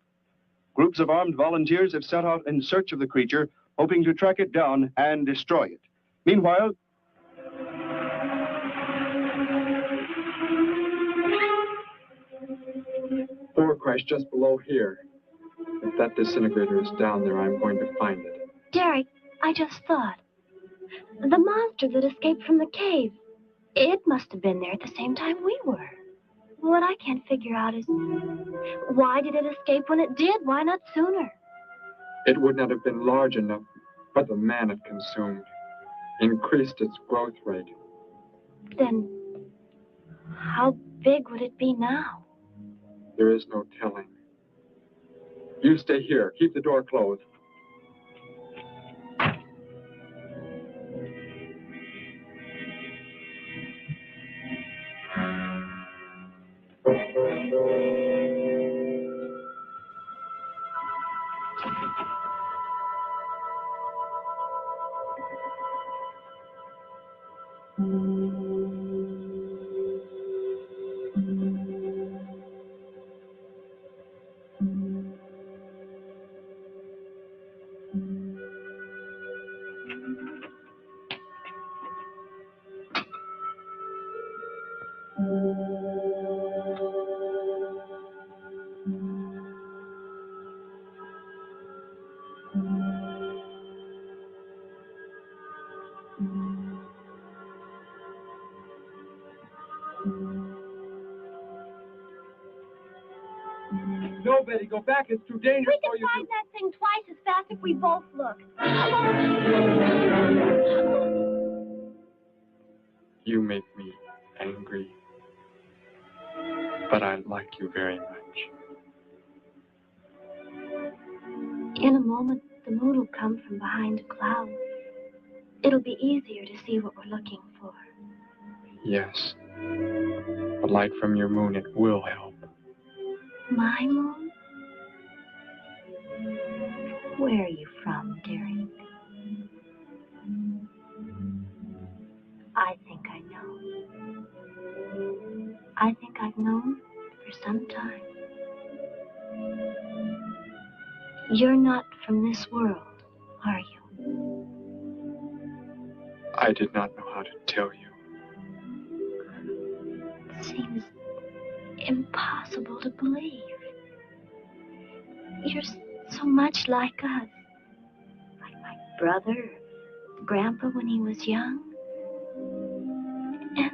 Groups of armed volunteers have set out in search of the creature, hoping to track it down and destroy it. Meanwhile, Thor crashed just below here. If that disintegrator is down there, I'm going to find it. Derek, I just thought. The monster that escaped from the cave. It must have been there at the same time we were. What I can't figure out is, why did it escape when it did? Why not sooner? It would not have been large enough, but the man it consumed increased its growth rate. Then, how big would it be now? There is no telling. You stay here. Keep the door closed. No, Betty, go back. It's too dangerous We for you. can find that thing twice as fast if we both look. You make me angry, but I like you very much. In a moment, the moon will come from behind a cloud. It'll be easier to see what we're looking for. Yes. The light from your moon, it will help. My moon? Where are you from, Derek? I think I know. I think I've known for some time. You're not from this world, are you? I did not know how to tell you. It seems impossible to believe. You're so much like us. Like my brother, Grandpa when he was young. And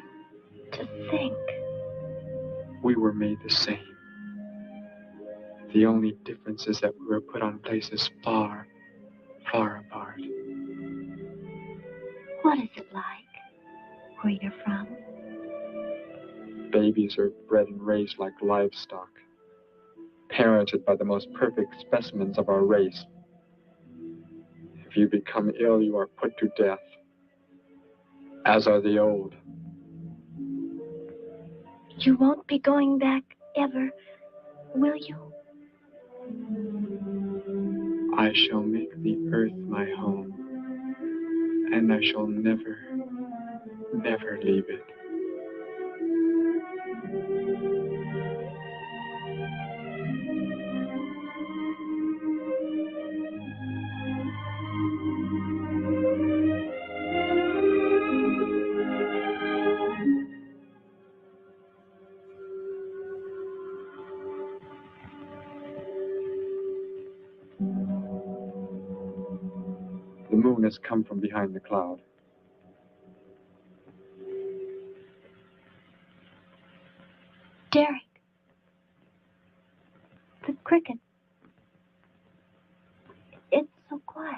to think. We were made the same. The only difference is that we were put on places far, far apart. What is it like where you're from? Babies are bred and raised like livestock, parented by the most perfect specimens of our race. If you become ill, you are put to death, as are the old. You won't be going back ever, will you? I shall make the earth my home, and I shall never, never leave it. The moon has come from behind the cloud. Derek. The cricket. It's so quiet.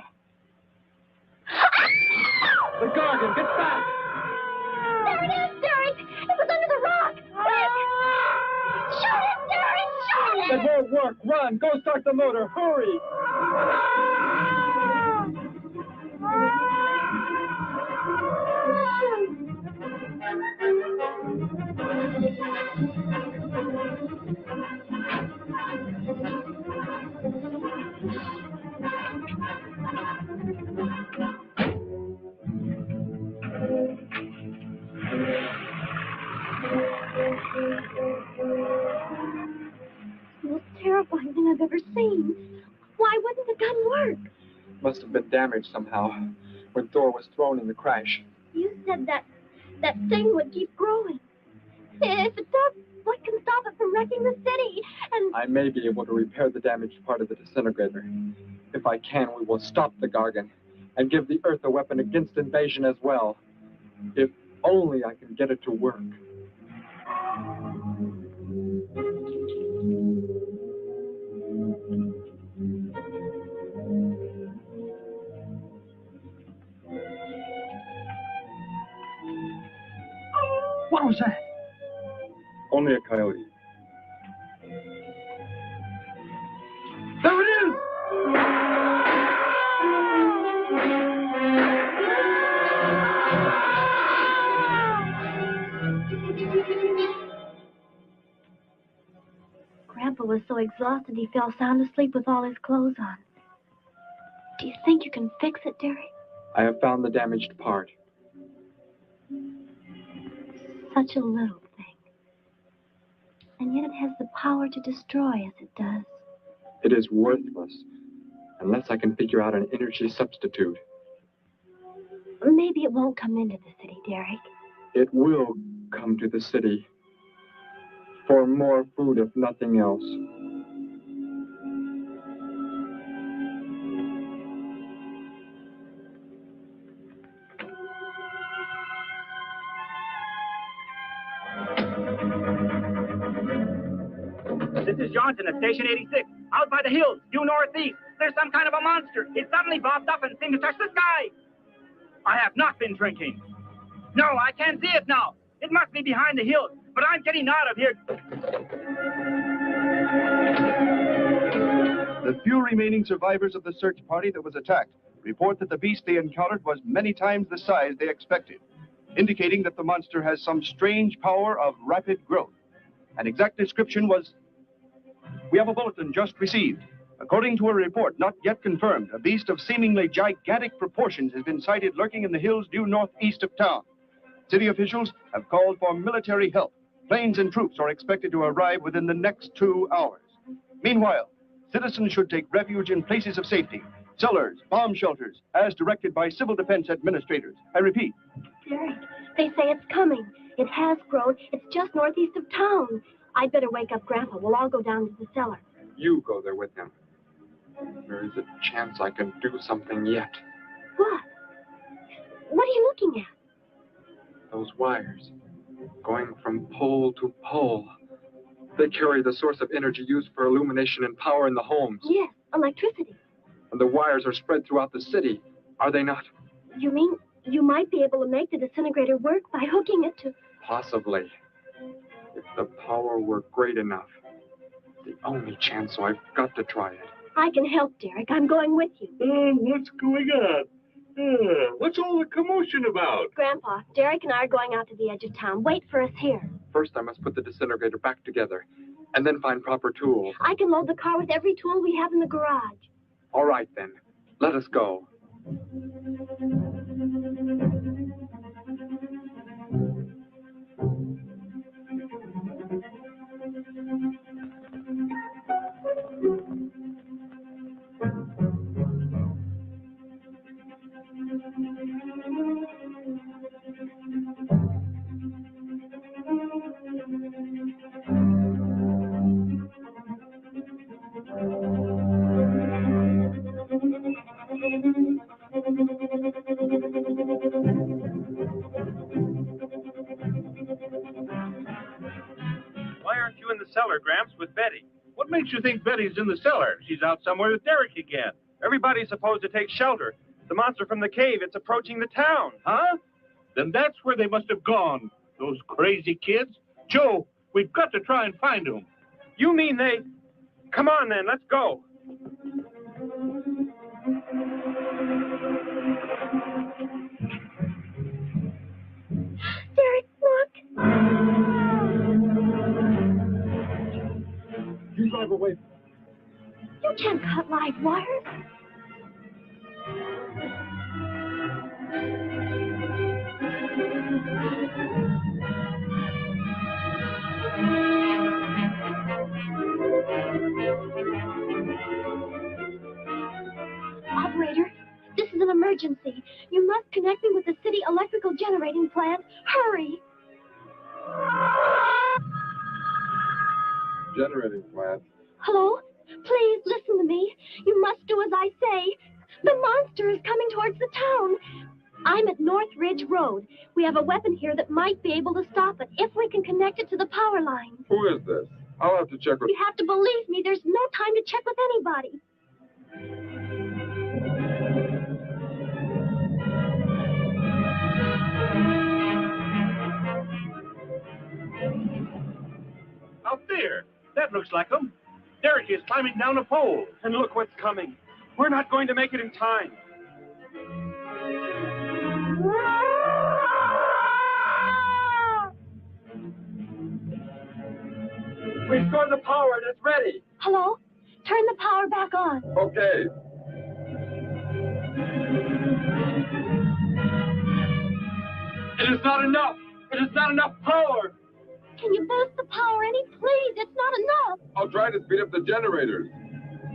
The Gargan, get back! There it is, Derek! It was under the rock! Quick! Shoot it, Derek! Shoot it! That won't work. Run! Go start the motor. Hurry! The most terrifying thing I've ever seen. Why wouldn't the gun work? Must have been damaged somehow when Thor was thrown in the crash. You said that thing would keep growing. If it does, What can stop it from wrecking the city? And I may be able to repair the damaged part of the disintegrator. If I can, we will stop the Gargan and give the Earth a weapon against invasion as well. If only I can get it to work. What was that? Only a coyote. There it is! Grandpa was so exhausted he fell sound asleep with all his clothes on. Do you think you can fix it, Derek? I have found the damaged part. Such a little thing. And yet it has the power to destroy as it does. It is worthless unless I can figure out an energy substitute. Maybe it won't come into the city, Derek. It will come to the city for more food, if nothing else. This is Johnson at Station 86. Out by the hills, due northeast. There's some kind of a monster. It suddenly bobbed up and seemed to touch the sky. I have not been drinking. No, I can't see it now. It must be behind the hills, but I'm getting out of here. The few remaining survivors of the search party that was attacked report that the beast they encountered was many times the size they expected, indicating that the monster has some strange power of rapid growth. An exact description was... We have a bulletin just received. According to a report not yet confirmed, a beast of seemingly gigantic proportions has been sighted lurking in the hills due northeast of town. City officials have called for military help. Planes and troops are expected to arrive within the next 2 hours. Meanwhile, citizens should take refuge in places of safety, cellars, bomb shelters, as directed by civil defense administrators. I repeat. Derek, they say it's coming. It has grown. It's just northeast of town. I'd better wake up Grandpa. We'll all go down to the cellar. You go there with him. There is a chance I can do something yet. What? What are you looking at? Those wires, going from pole to pole. They carry the source of energy used for illumination and power in the homes. Yes, electricity. And the wires are spread throughout the city, are they not? You mean you might be able to make the disintegrator work by hooking it to... Possibly. If the power were great enough. The only chance, so I've got to try it. I can help, Derek. I'm going with you. What's going on? What's all the commotion about? Grandpa, Derek and I are going out to the edge of town. Wait for us here. First, I must put the disintegrator back together, and then find proper tools. I can load the car with every tool we have in the garage. All right, then. Let us go. Why aren't you in the cellar, Gramps, with Betty? What makes you think Betty's in the cellar? She's out somewhere with Derek again. Everybody's supposed to take shelter. The monster from the cave, it's approaching the town. Huh? Then that's where they must have gone. Those crazy kids. Joe, we've got to try and find them. You mean they... Come on, then, let's go. Derek, look. You drive away. You can't cut live wires. Operator, this is an emergency. You must connect me with the city electrical generating plant. Hurry! Generating plant. Hello? Please listen to me. You must do as I say. The monster is coming towards the town. I'm at North Ridge Road. We have a weapon here that might be able to stop it if we can connect it to the power line. Who is this? I'll have to check with... You have to believe me. There's no time to check with anybody. Out there. That looks like him. Derek is climbing down a pole. And look what's coming. We're not going to make it in time. We scored the power and it's ready. Hello? Turn the power back on. Okay. It is not enough. It is not enough power. Can you boost the power any? Please, it's not enough. I'll try to speed up the generators.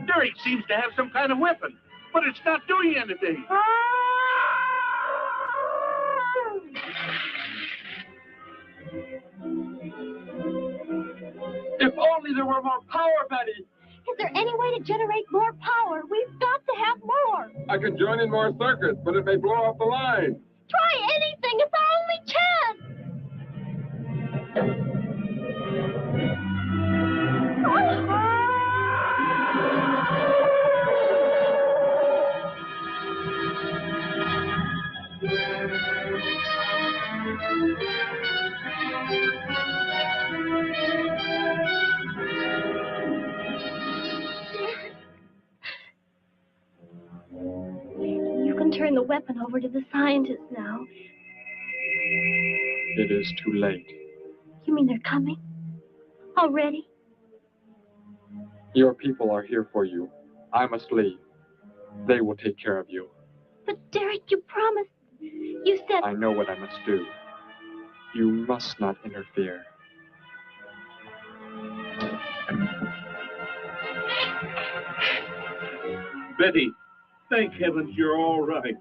Derek seems to have some kind of weapon, but it's not doing anything. If only there were more power, Betty. Is there any way to generate more power? We've got to have more. I can join in more circuits, but it may blow off the line. Try anything. It's our only chance. You can turn the weapon over to the scientists now. It is too late. You mean they're coming? Already? Your people are here for you. I must leave. They will take care of you. But Derek, you promised. You said... I know what I must do. You must not interfere. Betty, thank heavens you're all right.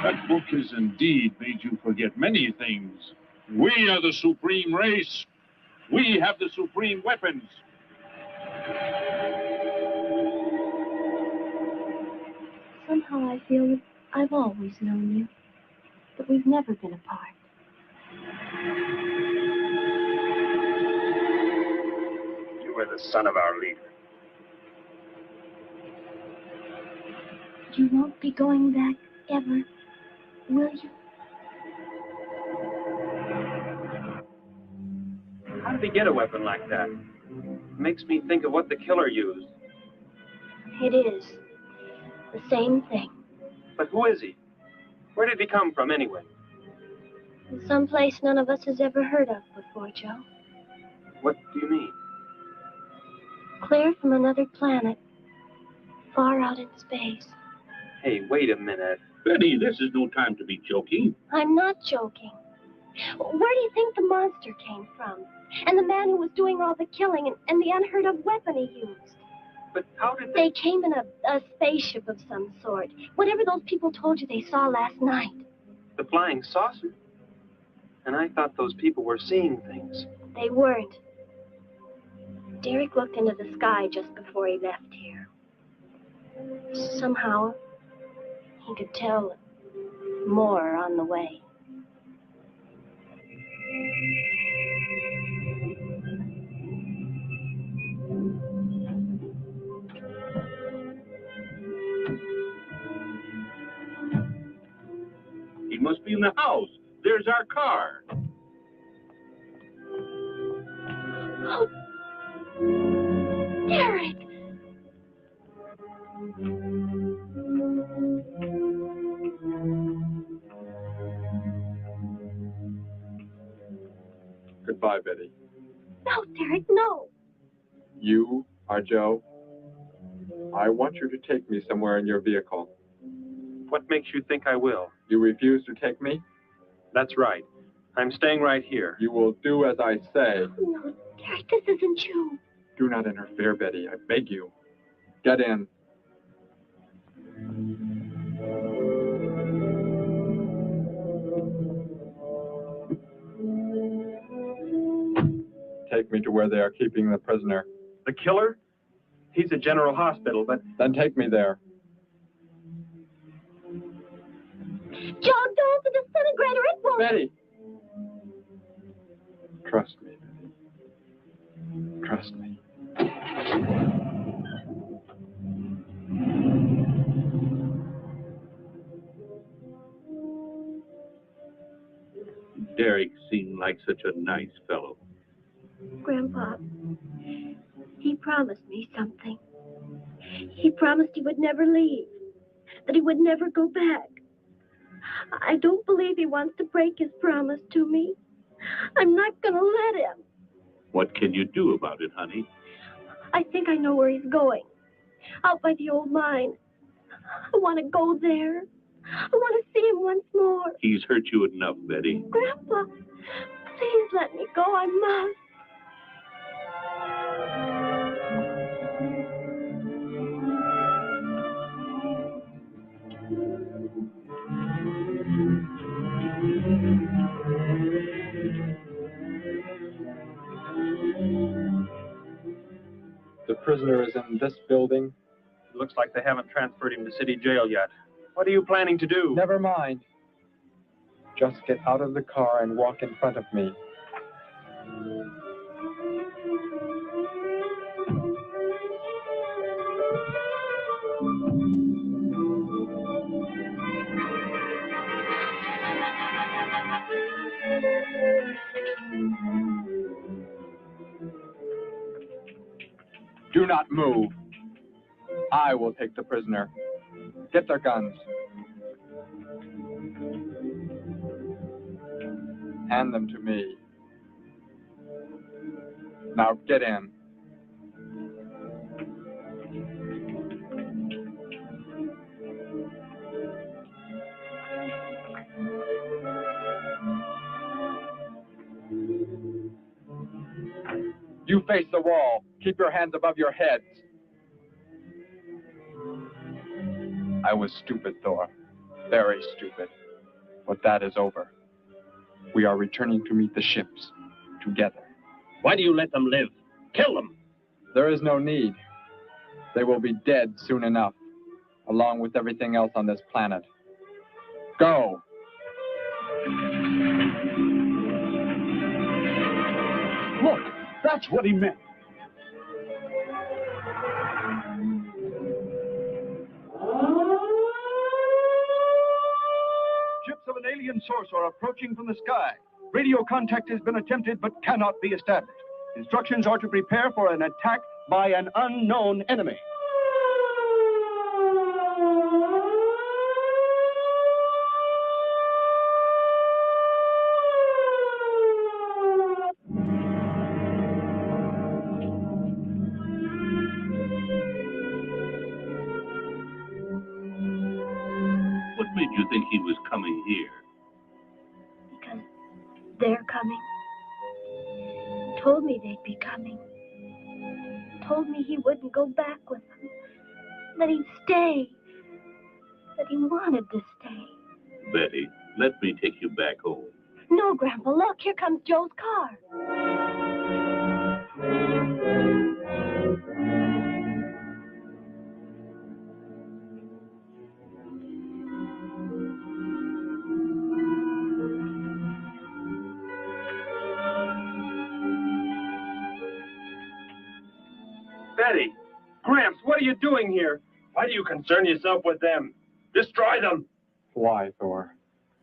That book has indeed made you forget many things. We are the supreme race. We have the supreme weapons. Somehow I feel that I've always known you. But we've never been apart. You are the son of our leader. You won't be going back ever, will you? How did he get a weapon like that? It makes me think of what the killer used. It is. The same thing. But who is he? Where did he come from, anyway? From someplace none of us has ever heard of before, Joe. What do you mean? Clear from another planet. Far out in space. Hey, wait a minute. Betty, this is no time to be joking. I'm not joking. Where do you think the monster came from? And the man who was doing all the killing and the unheard of weapon he used? But how did they came in a spaceship of some sort. Whatever those people told you they saw last night. The flying saucer? And I thought those people were seeing things. They weren't. Derek looked into the sky just before he left here. Somehow, he could tell more on the way. He must be in the house. There's our car. Oh, Derek! Goodbye, Betty. No, Derek, no. You are Joe. I want you to take me somewhere in your vehicle. What makes you think I will? You refuse to take me? That's right. I'm staying right here. You will do as I say. No, Derek, this isn't you. Do not interfere, Betty. I beg you. Get in. Take me to where they are keeping the prisoner. The killer? He's at General Hospital, but... Then take me there. Joe, don't disintegrator. It won't. Betty! Trust me, Betty. Trust me. Derek seemed like such a nice fellow. Grandpa, he promised me something. He promised he would never leave, that he would never go back. I don't believe he wants to break his promise to me. I'm not going to let him. What can you do about it, honey? I think I know where he's going. Out by the old mine. I want to go there. I want to see him once more. He's hurt you enough, Betty. Grandpa, please let me go. I must. The prisoner is in this building. It looks like they haven't transferred him to city jail yet. What are you planning to do? Never mind. Just get out of the car and walk in front of me. Do not move. I will take the prisoner. Get their guns. Hand them to me. Now get in. You face the wall. Keep your hands above your heads. I was stupid, Thor. Very stupid. But that is over. We are returning to meet the ships. Together. Why do you let them live? Kill them! There is no need. They will be dead soon enough, along with everything else on this planet. Go! Look, that's what he meant. Ships of an alien source are approaching from the sky. Radio contact has been attempted but cannot be established. Instructions are to prepare for an attack by an unknown enemy. What made you think he was coming here? Because they're coming. Told me they'd be coming. Told me he wouldn't go back with them. That he'd stay. That he wanted to stay. Betty, let me take you back home. No, Grandpa, look, here comes Joe's car. Betty! Gramps, what are you doing here? Why do you concern yourself with them? Destroy them! Why, Thor?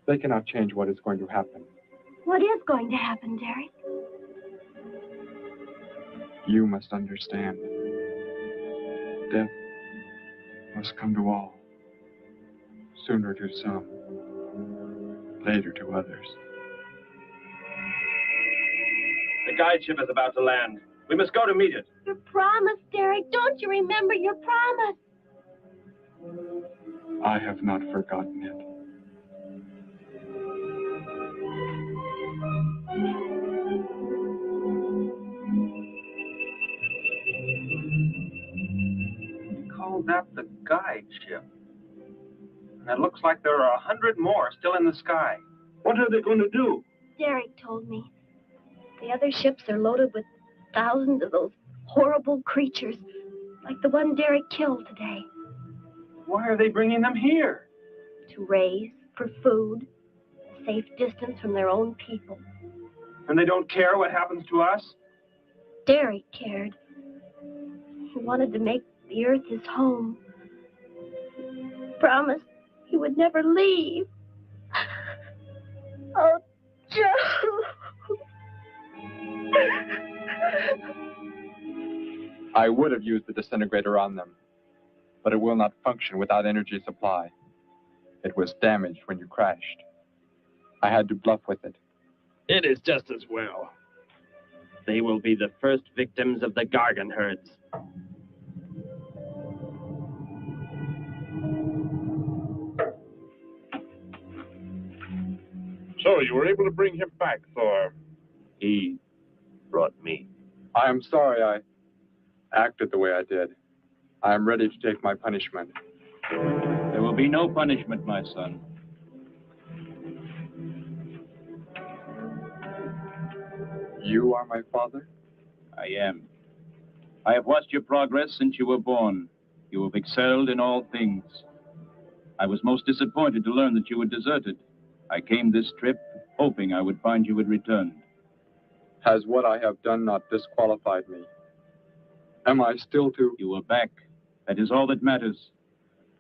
They cannot change what is going to happen. What is going to happen, Derek? You must understand. Death must come to all. Sooner to some, later to others. The guide ship is about to land. We must go to meet it. Your promise, Derek. Don't you remember your promise? I have not forgotten it. You call that the guide ship? And it looks like there are 100 more still in the sky. What are they going to do? Derek told me. The other ships are loaded with thousands of those horrible creatures, like the one Derek killed today. Why are they bringing them here? To raise, for food, a safe distance from their own people. And they don't care what happens to us? Derek cared. He wanted to make the earth his home. Promised he would never leave. Oh, Joe. I would have used the disintegrator on them, but it will not function without energy supply. It was damaged when you crashed. I had to bluff with it. It is just as well. They will be the first victims of the Gargan herds. So you were able to bring him back, Thor. He brought me. I am sorry I acted the way I did. I am ready to take my punishment. There will be no punishment, my son. You are my father? I am. I have watched your progress since you were born. You have excelled in all things. I was most disappointed to learn that you had deserted. I came this trip hoping I would find you had returned. Has what I have done not disqualified me? Am I still to... You are back. That is all that matters.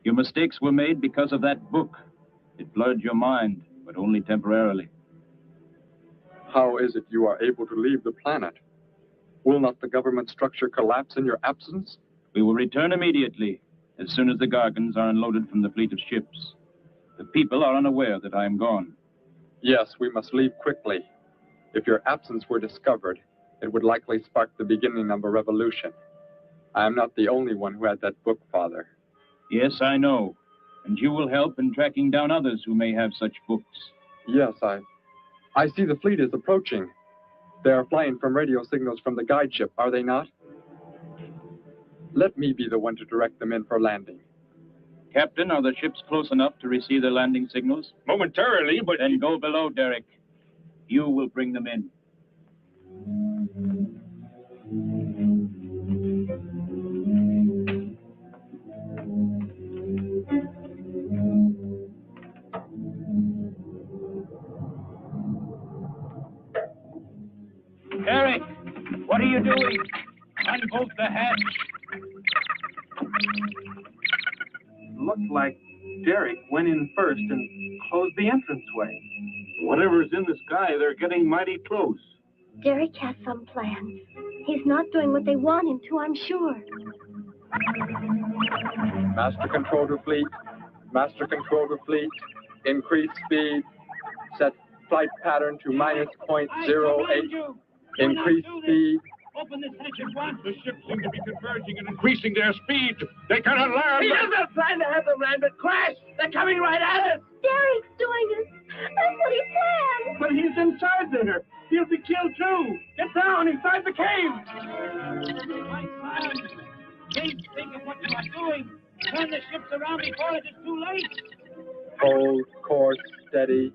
Your mistakes were made because of that book. It blurred your mind, but only temporarily. How is it you are able to leave the planet? Will not the government structure collapse in your absence? We will return immediately, as soon as the Gargans are unloaded from the fleet of ships. The people are unaware that I am gone. Yes, we must leave quickly. If your absence were discovered, it would likely spark the beginning of a revolution. I am not the only one who had that book, Father. Yes, I know. And you will help in tracking down others who may have such books. Yes, I see the fleet is approaching. They are flying from radio signals from the guide ship, are they not? Let me be the one to direct them in for landing. Captain, are the ships close enough to receive their landing signals? Momentarily, but... Then go below, Derek. You will bring them in. Derek, what are you doing? Unbolt the hatch. Looked like Derek went in first and closed the entranceway. Whatever's in the sky, they're getting mighty close. Derek has some plans. He's not doing what they want him to, I'm sure. Master control to fleet. Master control to fleet. Increase speed. Set flight pattern to -.08. Increase speed. Open this hatch at once. The ships seem to be converging and increasing their speed. They cannot land. He doesn't plan to have them land, but crash. They're coming right at us. Derek's doing it. That's what he planned. But he's in charge there. He'll be killed too. Get down inside the cave. My son, please think of what you are doing. Turn the ships around before it is too late. Hold course steady.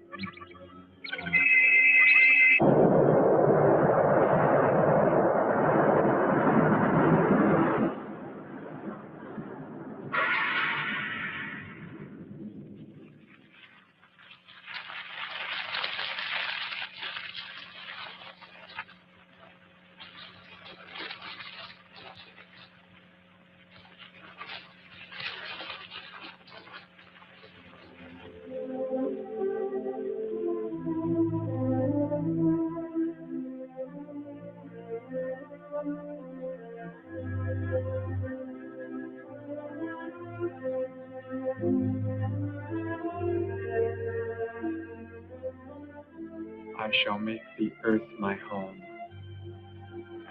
I shall make the earth my home,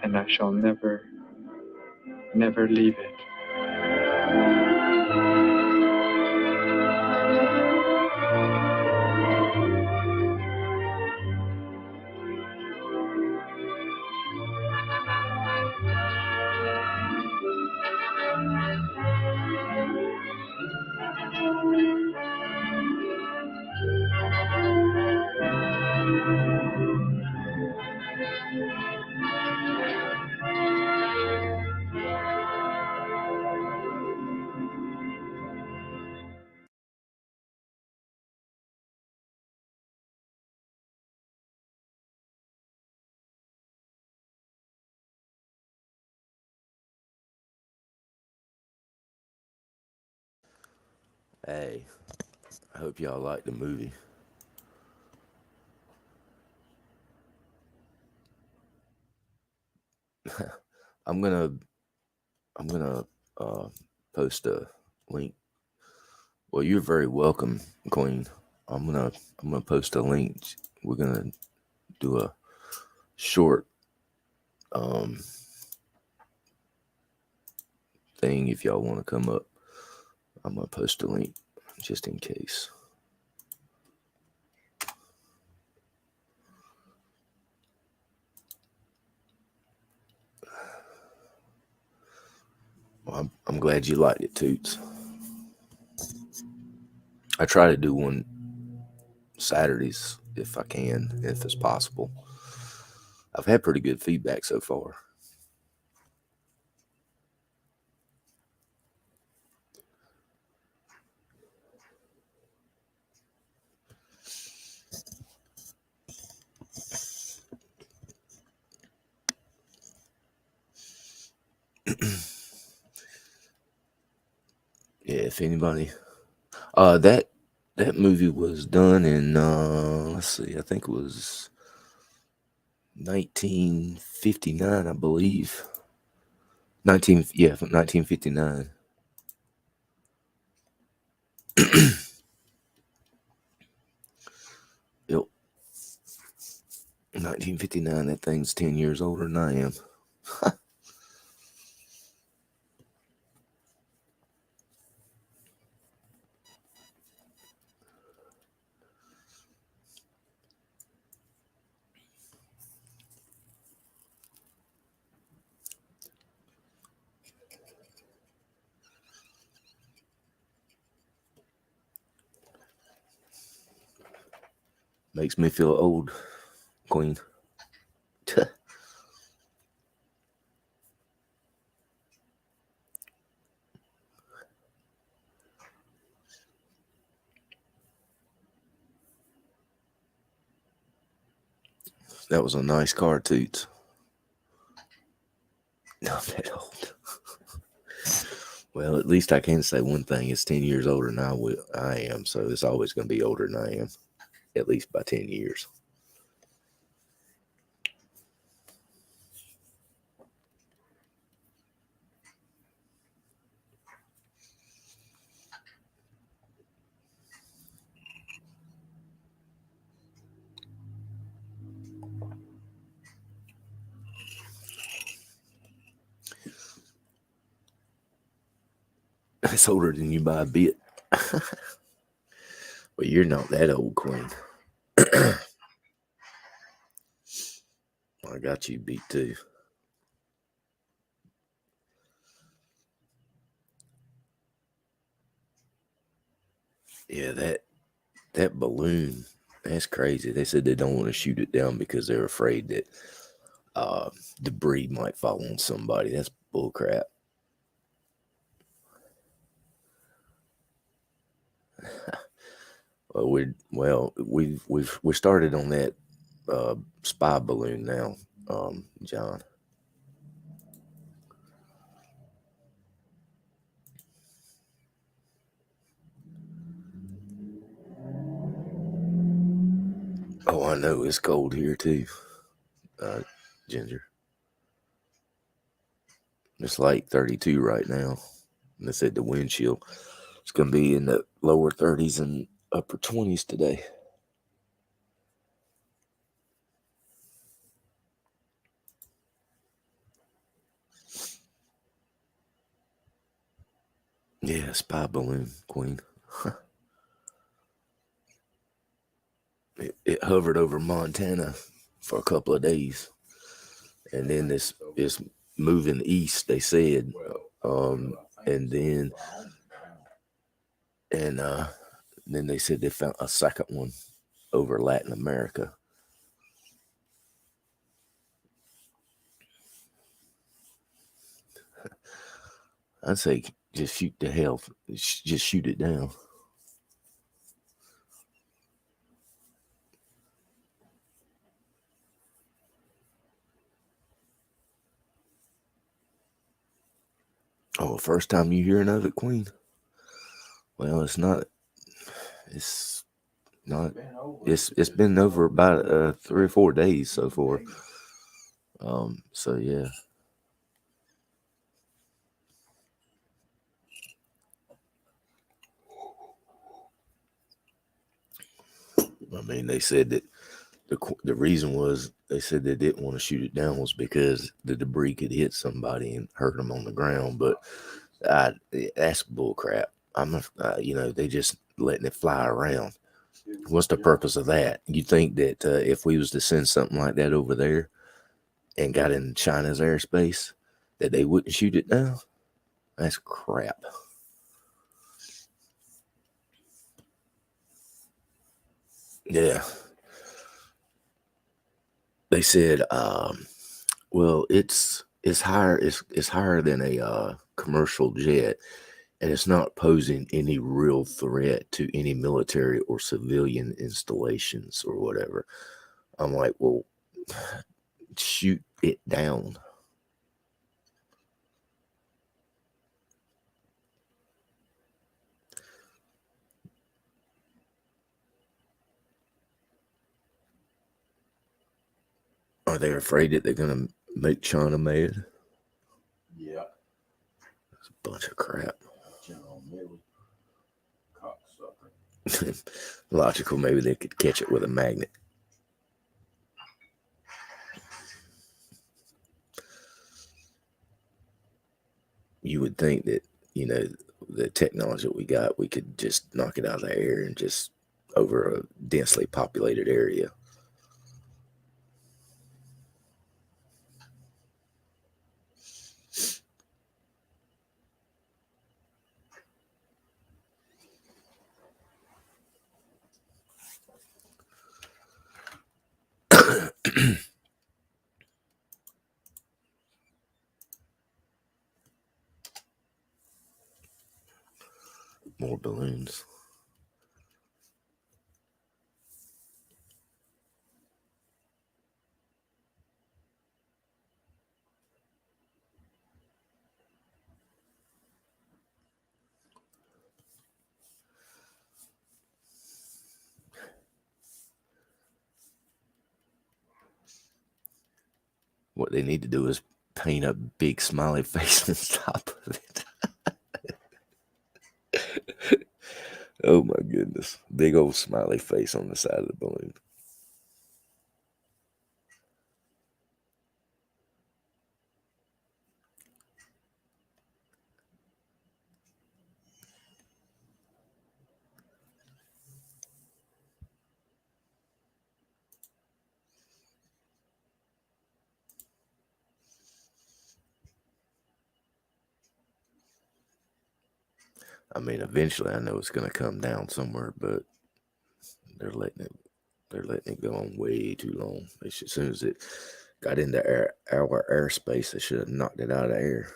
and I shall never, never leave it. Hey, I hope y'all like the movie. I'm gonna post a link. Well, you're very welcome, Queen. I'm gonna post a link. We're gonna do a short thing if y'all want to come up. I'm gonna post a link just in case. Well, I'm glad you liked it, Toots. I try to do one Saturdays if I can, if it's possible. I've had pretty good feedback so far. Yeah, if anybody, that movie was done in let's see, I think it was 1959, I believe. 1959. Yep. 1959. That thing's 10 years older than I am. Makes me feel old, Queen. That was a nice car, Toots. Not that old. Well, at least I can say one thing. It's 10 years older than I am, so it's always going to be older than I am. At least by 10 years. It's older than you by a bit. But you're not that old, Queen. I got you beat too. Yeah, that balloon, that's crazy. They said they don't want to shoot it down because they're afraid that debris might fall on somebody. That's bull crap. We started on that spy balloon now, John. Oh, I know it's cold here too, Ginger. It's like 32 right now. And they said the wind chill is going to be in the lower 30s and upper 20s today. Yeah, spy balloon, Queen. It hovered over Montana for a couple of days. And then it's moving east, they said. And then they said they found a second one over Latin America. I'd say just shoot the hell. Just shoot it down. Oh, first time you hearing of it, Queen? Well, it's not. It's not. It's been over about 3 or 4 days so far. So yeah. I mean, they said that the reason was they said they didn't want to shoot it down was because the debris could hit somebody and hurt them on the ground. But that's bull crap. They just letting it fly around. What's the purpose of that? You think that if we was to send something like that over there and got in China's airspace, that they wouldn't shoot it down? That's crap. Yeah. They said, well, it's higher than a commercial jet, and it's not posing any real threat to any military or civilian installations or whatever. I'm like, well, shoot it down. Are they afraid that they're going to make China mad? Yeah. That's a bunch of crap. Logical, maybe they could catch it with a magnet. You would think that, the technology that we got, we could just knock it out of the air and just over a densely populated area. More balloons. What they need to do is paint a big smiley face on top of it. Oh my goodness. Big old smiley face on the side of the balloon. I mean, eventually I know it's going to come down somewhere, but they're letting it go on way too long. As soon as it got into our airspace, they should have knocked it out of the air.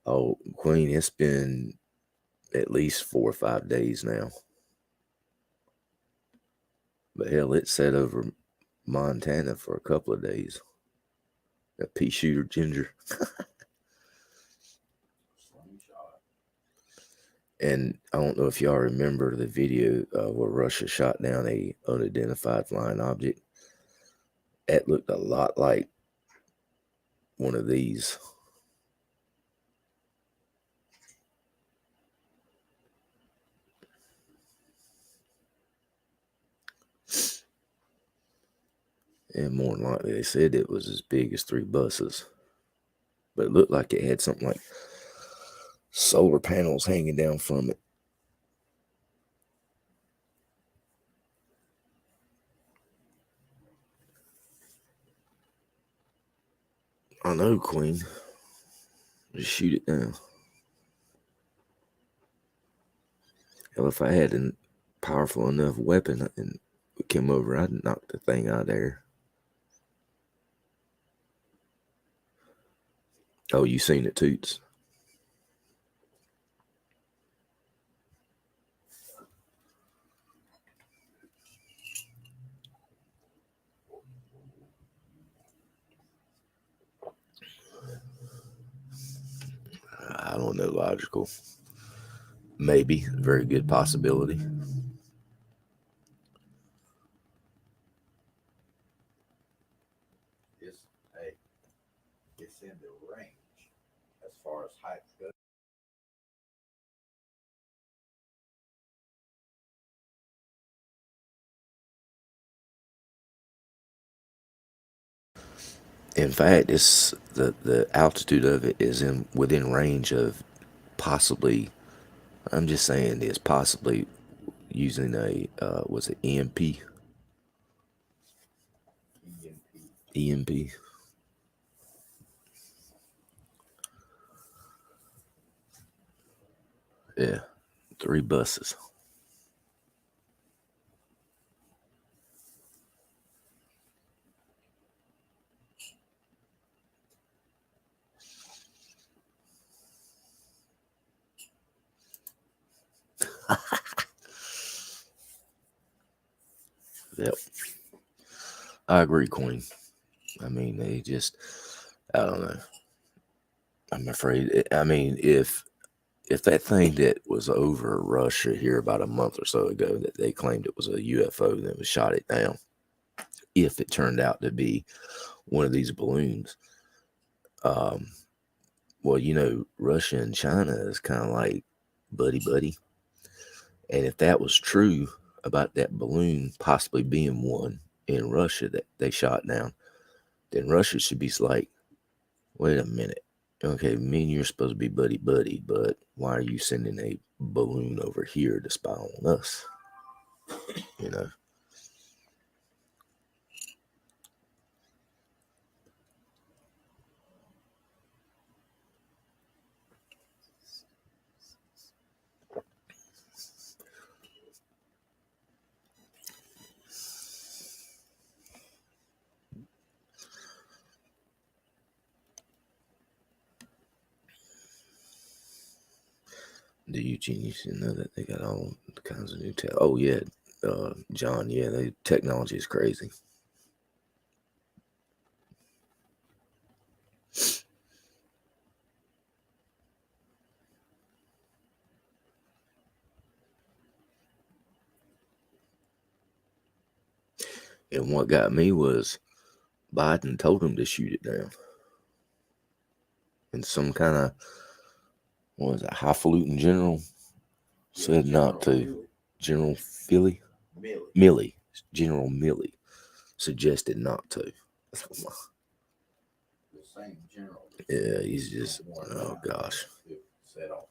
Oh, Queen, it's been at least 4 or 5 days now. But hell, it sat over Montana for a couple of days. That pea shooter Ginger. And I don't know if y'all remember the video where Russia shot down a unidentified flying object. That looked a lot like one of these. And more than likely, they said it was as big as 3 buses. But it looked like it had something like solar panels hanging down from it. I know, Queen. Just shoot it down. Hell, if I had a powerful enough weapon and it came over, I'd knock the thing out of there. Oh, you seen it, Toots? I don't know, Logical. Maybe, very good possibility. It's in the range as far as height goes. In fact, it's the altitude of it is within range of possibly. I'm just saying this, possibly using a was it EMP? EMP. Yeah, 3 buses. Yep. I agree, Queen. I mean, they just, I don't know. I'm afraid. I mean, if that thing that was over Russia here about a month or so ago that they claimed it was a UFO that was shot it down, if it turned out to be one of these balloons, well, you know, Russia and China is kind of like buddy. And if that was true about that balloon possibly being one in Russia that they shot down, then Russia should be like, wait a minute. Okay, me and you're supposed to be buddy, but why are you sending a balloon over here to spy on us? You know? Do you genius know that they got all kinds of new tech? Oh yeah, John. Yeah, the technology is crazy. And what got me was Biden told him to shoot it down. And some kind of, what was it, highfalutin general said not to. General Philly? Milley. General Milley suggested not to. The same general. Yeah, he's just, oh gosh. Set off.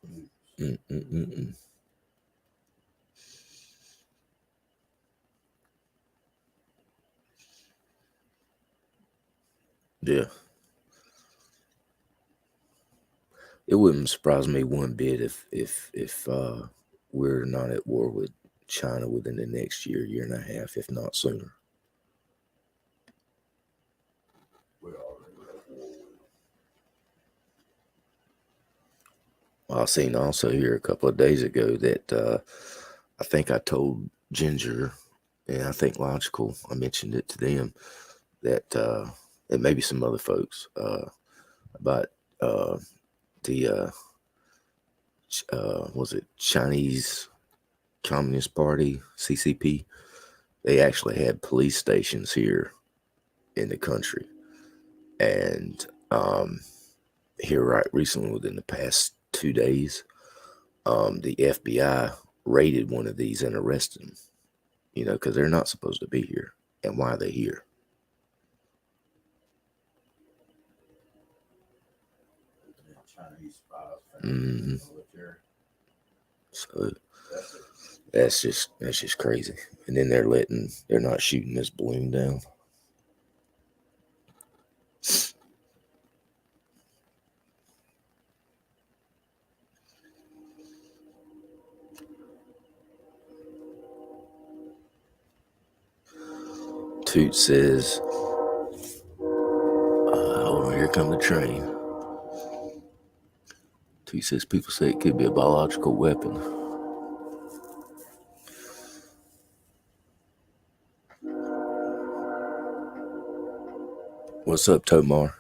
Yeah. It wouldn't surprise me one bit if we're not at war with China within the next year and a half, if not sooner. I seen also here a couple of days ago that I think I told Ginger, and I think Logical, I mentioned it to them, that and maybe some other folks about the was it Chinese Communist Party, CCP? They actually had police stations here in the country, and here right recently, within the past 2 days, the FBI raided one of these and arrested them. You know, because they're not supposed to be here, and why are they here? Chinese spies. Mm-hmm. So that's just crazy. And then they're not shooting this balloon down. Toot says, hold on, here come the train. Toot says people say it could be a biological weapon. What's up, Tomar?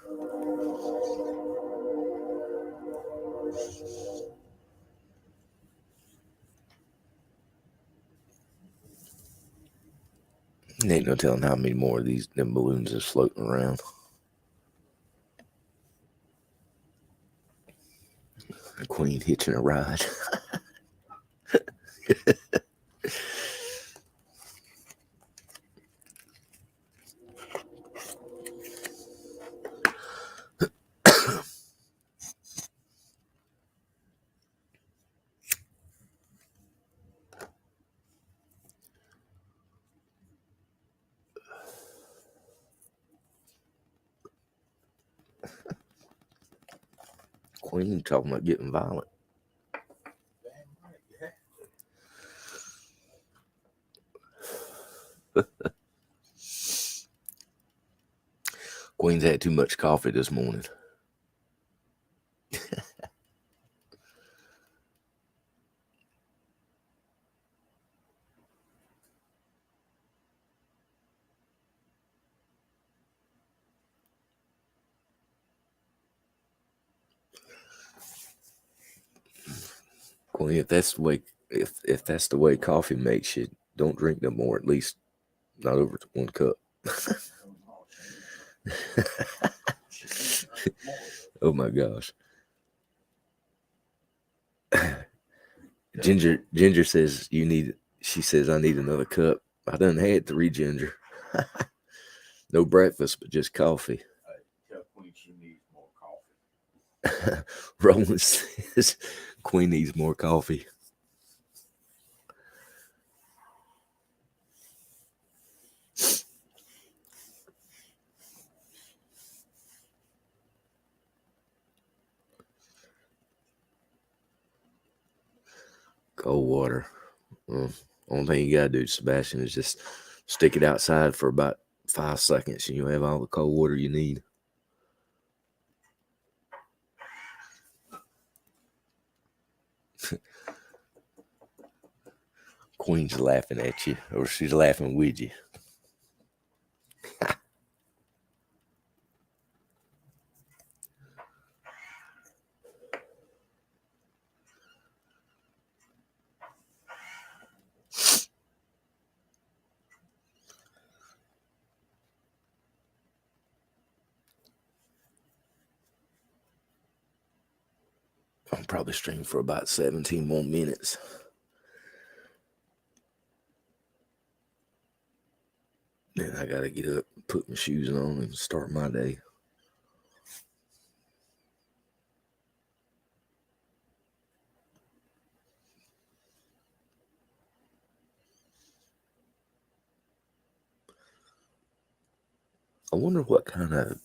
Ain't no telling how many more of them balloons is floating around. The Queen hitching a ride. Queen talking about getting violent. Queen's had too much coffee this morning. Queen, if that's the way coffee makes you, don't drink no more. At least not over 1 cup. Oh my gosh. Ginger says she says I need another cup. I done had 3, Ginger. No breakfast, but just coffee. Tell Queen she needs more coffee. Roland says Queen needs more coffee. Cold water. Only thing you gotta do, Sebastian, is just stick it outside for about 5 seconds and you'll have all the cold water you need. Queen's laughing at you, or she's laughing with you. I'll probably stream for about 17 more minutes. Then I gotta get up, put my shoes on, and start my day. I wonder what kind of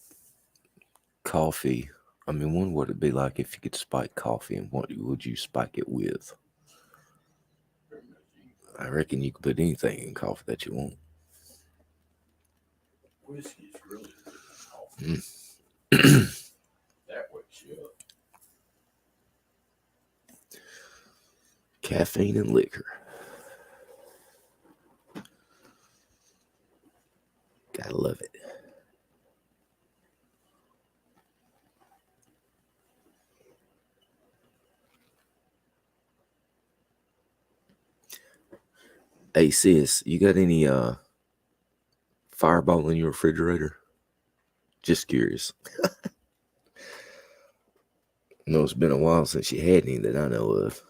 coffee. I mean, what would it be like if you could spike coffee, and what would you spike it with? I reckon you could put anything in coffee that you want. Whiskey's really good coffee. That wakes you up. Caffeine and liquor. Gotta love it. Hey sis, you got any Fireball in your refrigerator? Just curious. No, it's been a while since you had any that I know of.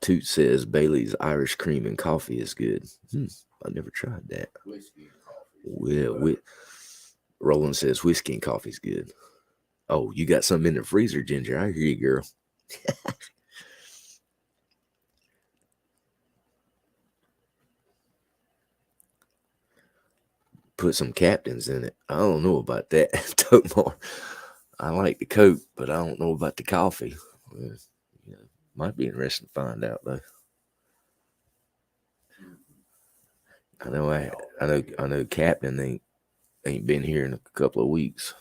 Toot says Bailey's Irish cream and coffee is good. I never tried that. Whiskey and coffee. Well, Roland says whiskey and coffee's good. Oh, you got something in the freezer, Ginger. I hear you, girl. Put some Captains in it. I don't know about that. Tokmar. I like the Coke, but I don't know about the coffee. Might be interesting to find out though. I know Captain ain't been here in a couple of weeks.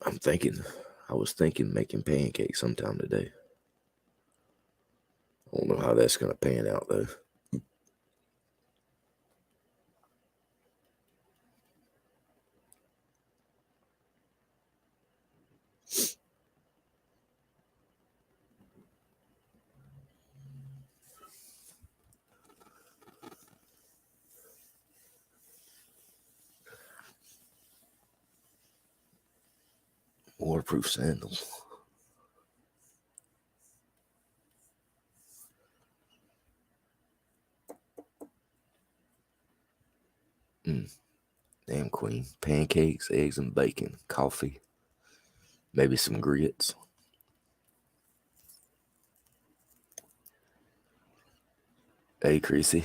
I was thinking making pancakes sometime today. I don't know how that's going to pan out, though. Waterproof sandals. Damn, Queen. Pancakes, eggs, and bacon. Coffee. Maybe some grits. Hey, Chrissy.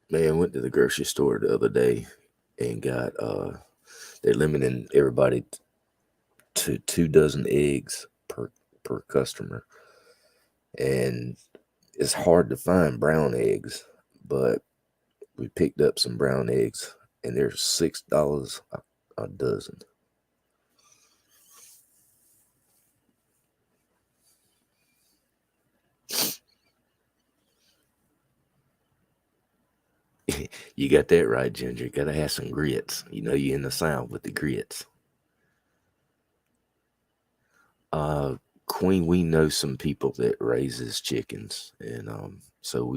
Man, I went to the grocery store the other day and got they're limiting everybody to 2 dozen eggs per customer. And it's hard to find brown eggs, but we picked up some brown eggs and they're $6 a dozen. You got that right, Ginger. Gotta have some grits. You know you're in the South with the grits. Queen, we know some people that raises chickens, and so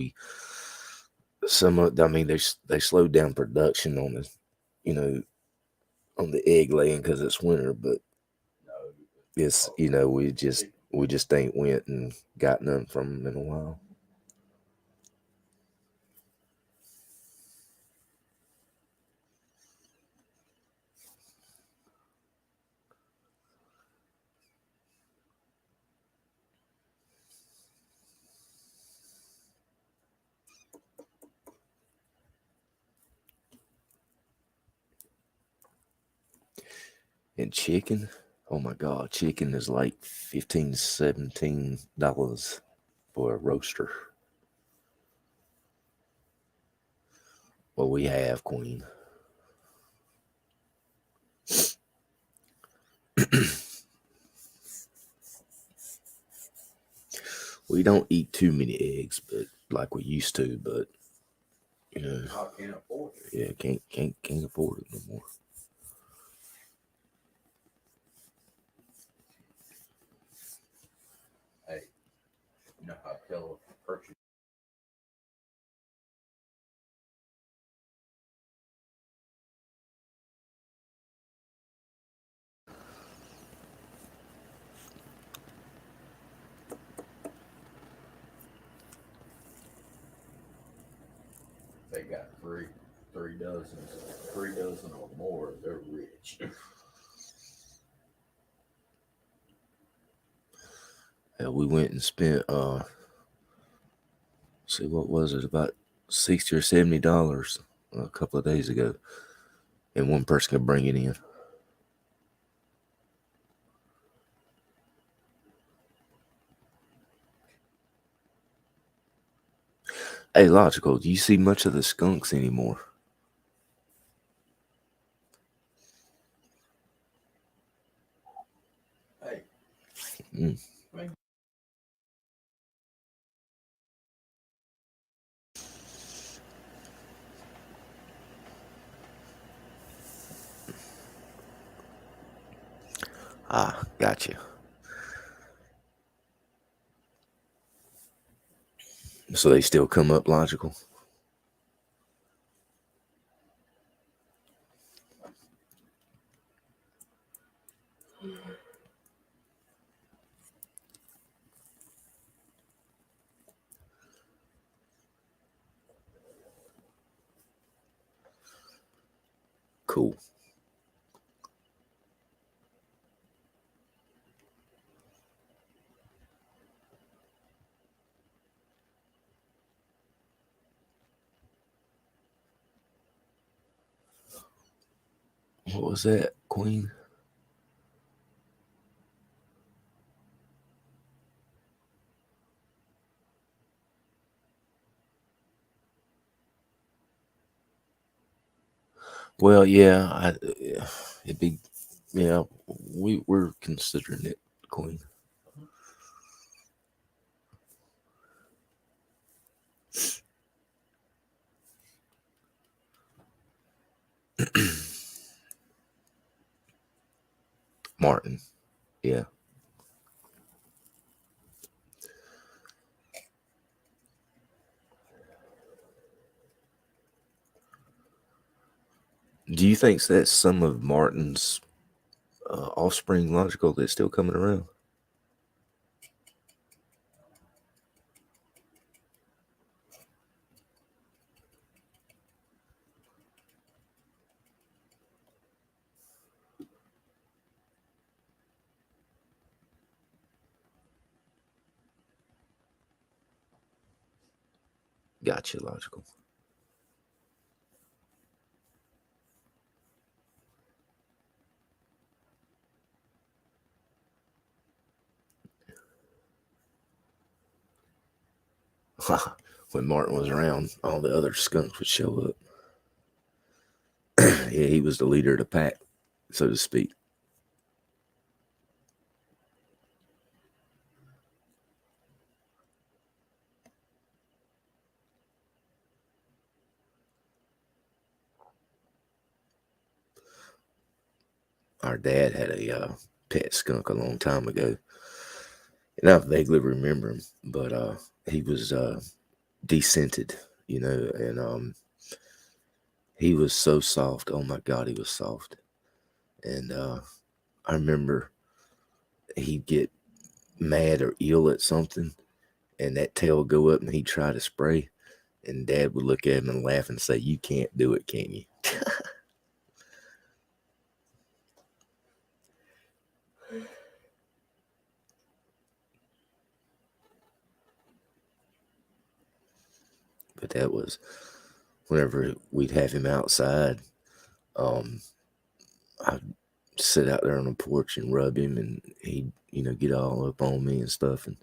they slowed down production on the egg laying because it's winter, but it's we just ain't went and got none from them in a while. And chicken, oh my God, chicken is like $15, $17 for a roaster. Well, we have, Queen. We don't eat too many eggs, but like we used to, but I can't afford it. yeah, can't afford it no more. Hey, you know how to tell if a purchase. They got three dozen or more, they're rich. We went and spent see, what was it, about $60 or $70 a couple of days ago, and one person could bring it in. Hey, Logical, do you see much of the skunks anymore? Hey. Ah, gotcha. So they still come up, Logical? Cool. What was that, Queen? Well, yeah, it'd be, yeah, we're considering it, Queen. Martin, yeah. Do you think that's some of Martin's offspring logical that's still coming around? Gotcha, logical. When Martin was around, all the other skunks would show up. Yeah, he was the leader of the pack, so to speak. Our dad had a pet skunk a long time ago, and I vaguely remember him, but he was descented, and he was so soft. Oh my God, he was soft. And I remember he'd get mad or ill at something, and that tail would go up, and he'd try to spray, and Dad would look at him and laugh and say, "You can't do it, can you?" But that was whenever we'd have him outside. I'd sit out there on the porch and rub him, and he'd, get all up on me and stuff. And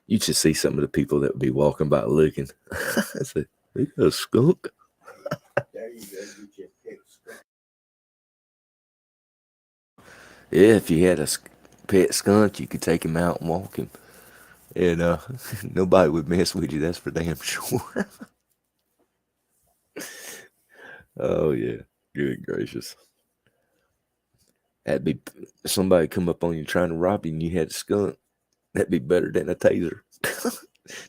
you should see some of the people that would be walking by looking. I said, "They got a skunk." There you go. You just pick skunk. Yeah, if you had a pet skunk, you could take him out and walk him. And nobody would mess with you, that's for damn sure. Oh, yeah. Good gracious. That'd be somebody come up on you trying to rob you and you had a skunk. That'd be better than a taser.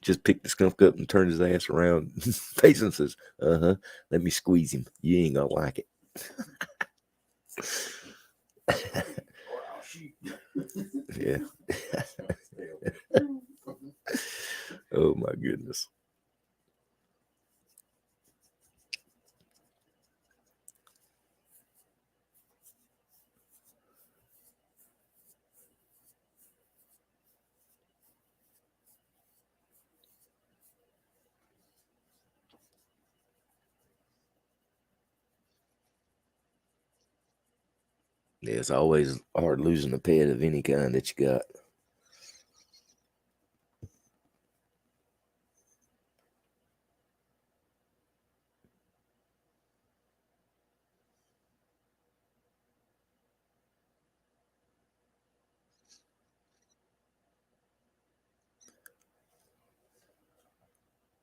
Just pick the skunk up and turn his ass around, face and says, let me squeeze him. You ain't gonna like it. Or I'll shoot you. Yeah. Oh my goodness. Yeah, it's always hard losing a pet of any kind that you got.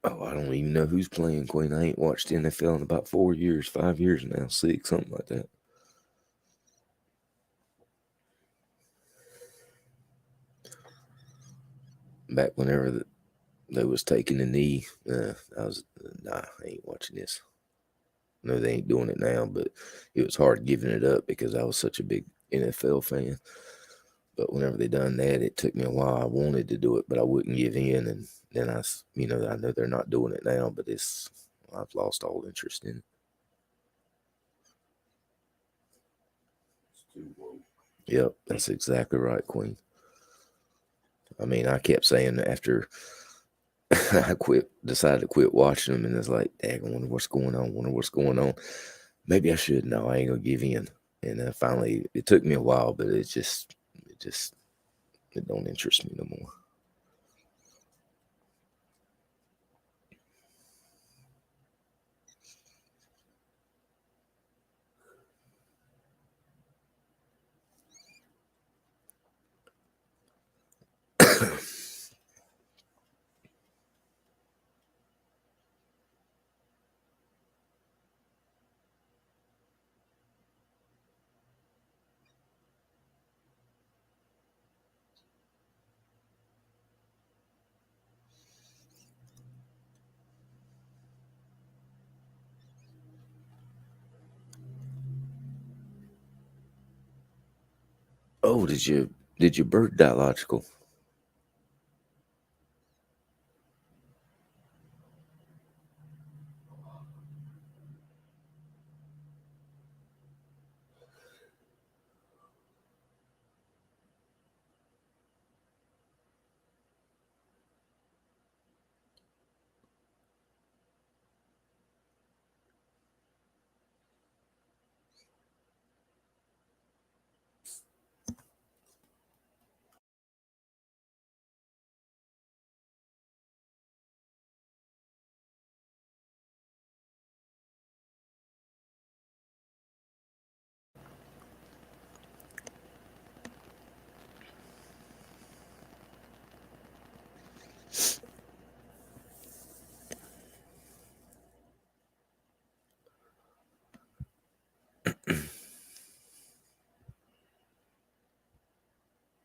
Oh, I don't even know who's playing, Queen. I ain't watched NFL in about 4 years, 5 years now, 6, something like that. Back whenever they was taking the knee, I ain't watching this. No, they ain't doing it now, but it was hard giving it up because I was such a big NFL fan. But whenever they done that, it took me a while. I wanted to do it, but I wouldn't give in. And then I know they're not doing it now, but I've lost all interest in it. Yep, that's exactly right, Queen. I mean, I kept saying after I decided to quit watching them, and it's like, dang, I wonder what's going on. Maybe I should. No, I ain't gonna give in. And then finally, it took me a while, but it don't interest me no more. Oh, did you bird dialogical?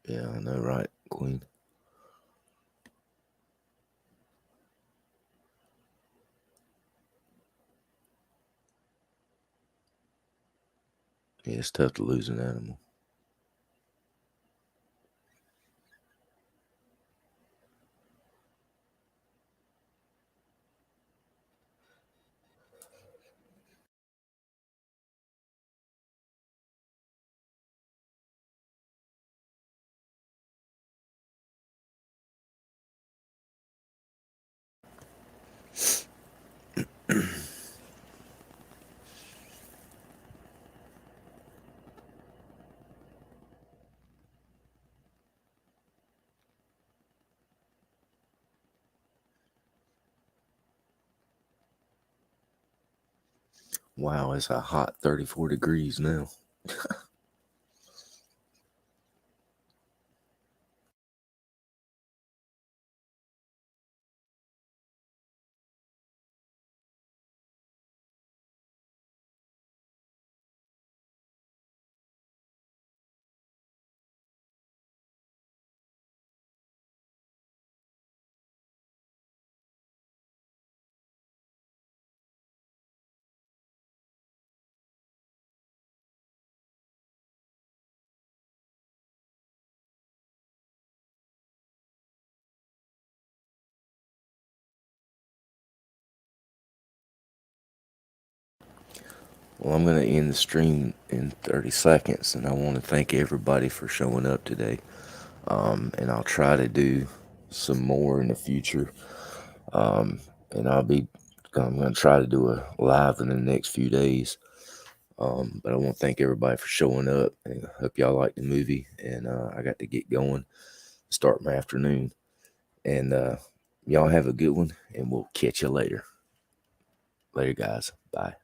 Yeah, I know, right, Queen? Yeah, it's tough to lose an animal. Wow, it's a hot 34 degrees now. Well, I'm going to end the stream in 30 seconds, and I want to thank everybody for showing up today. And I'll try to do some more in the future. And I'm going to try to do a live in the next few days. But I want to thank everybody for showing up, and I hope y'all like the movie. And I got to get going, start my afternoon. And y'all have a good one, and we'll catch you later. Later, guys. Bye.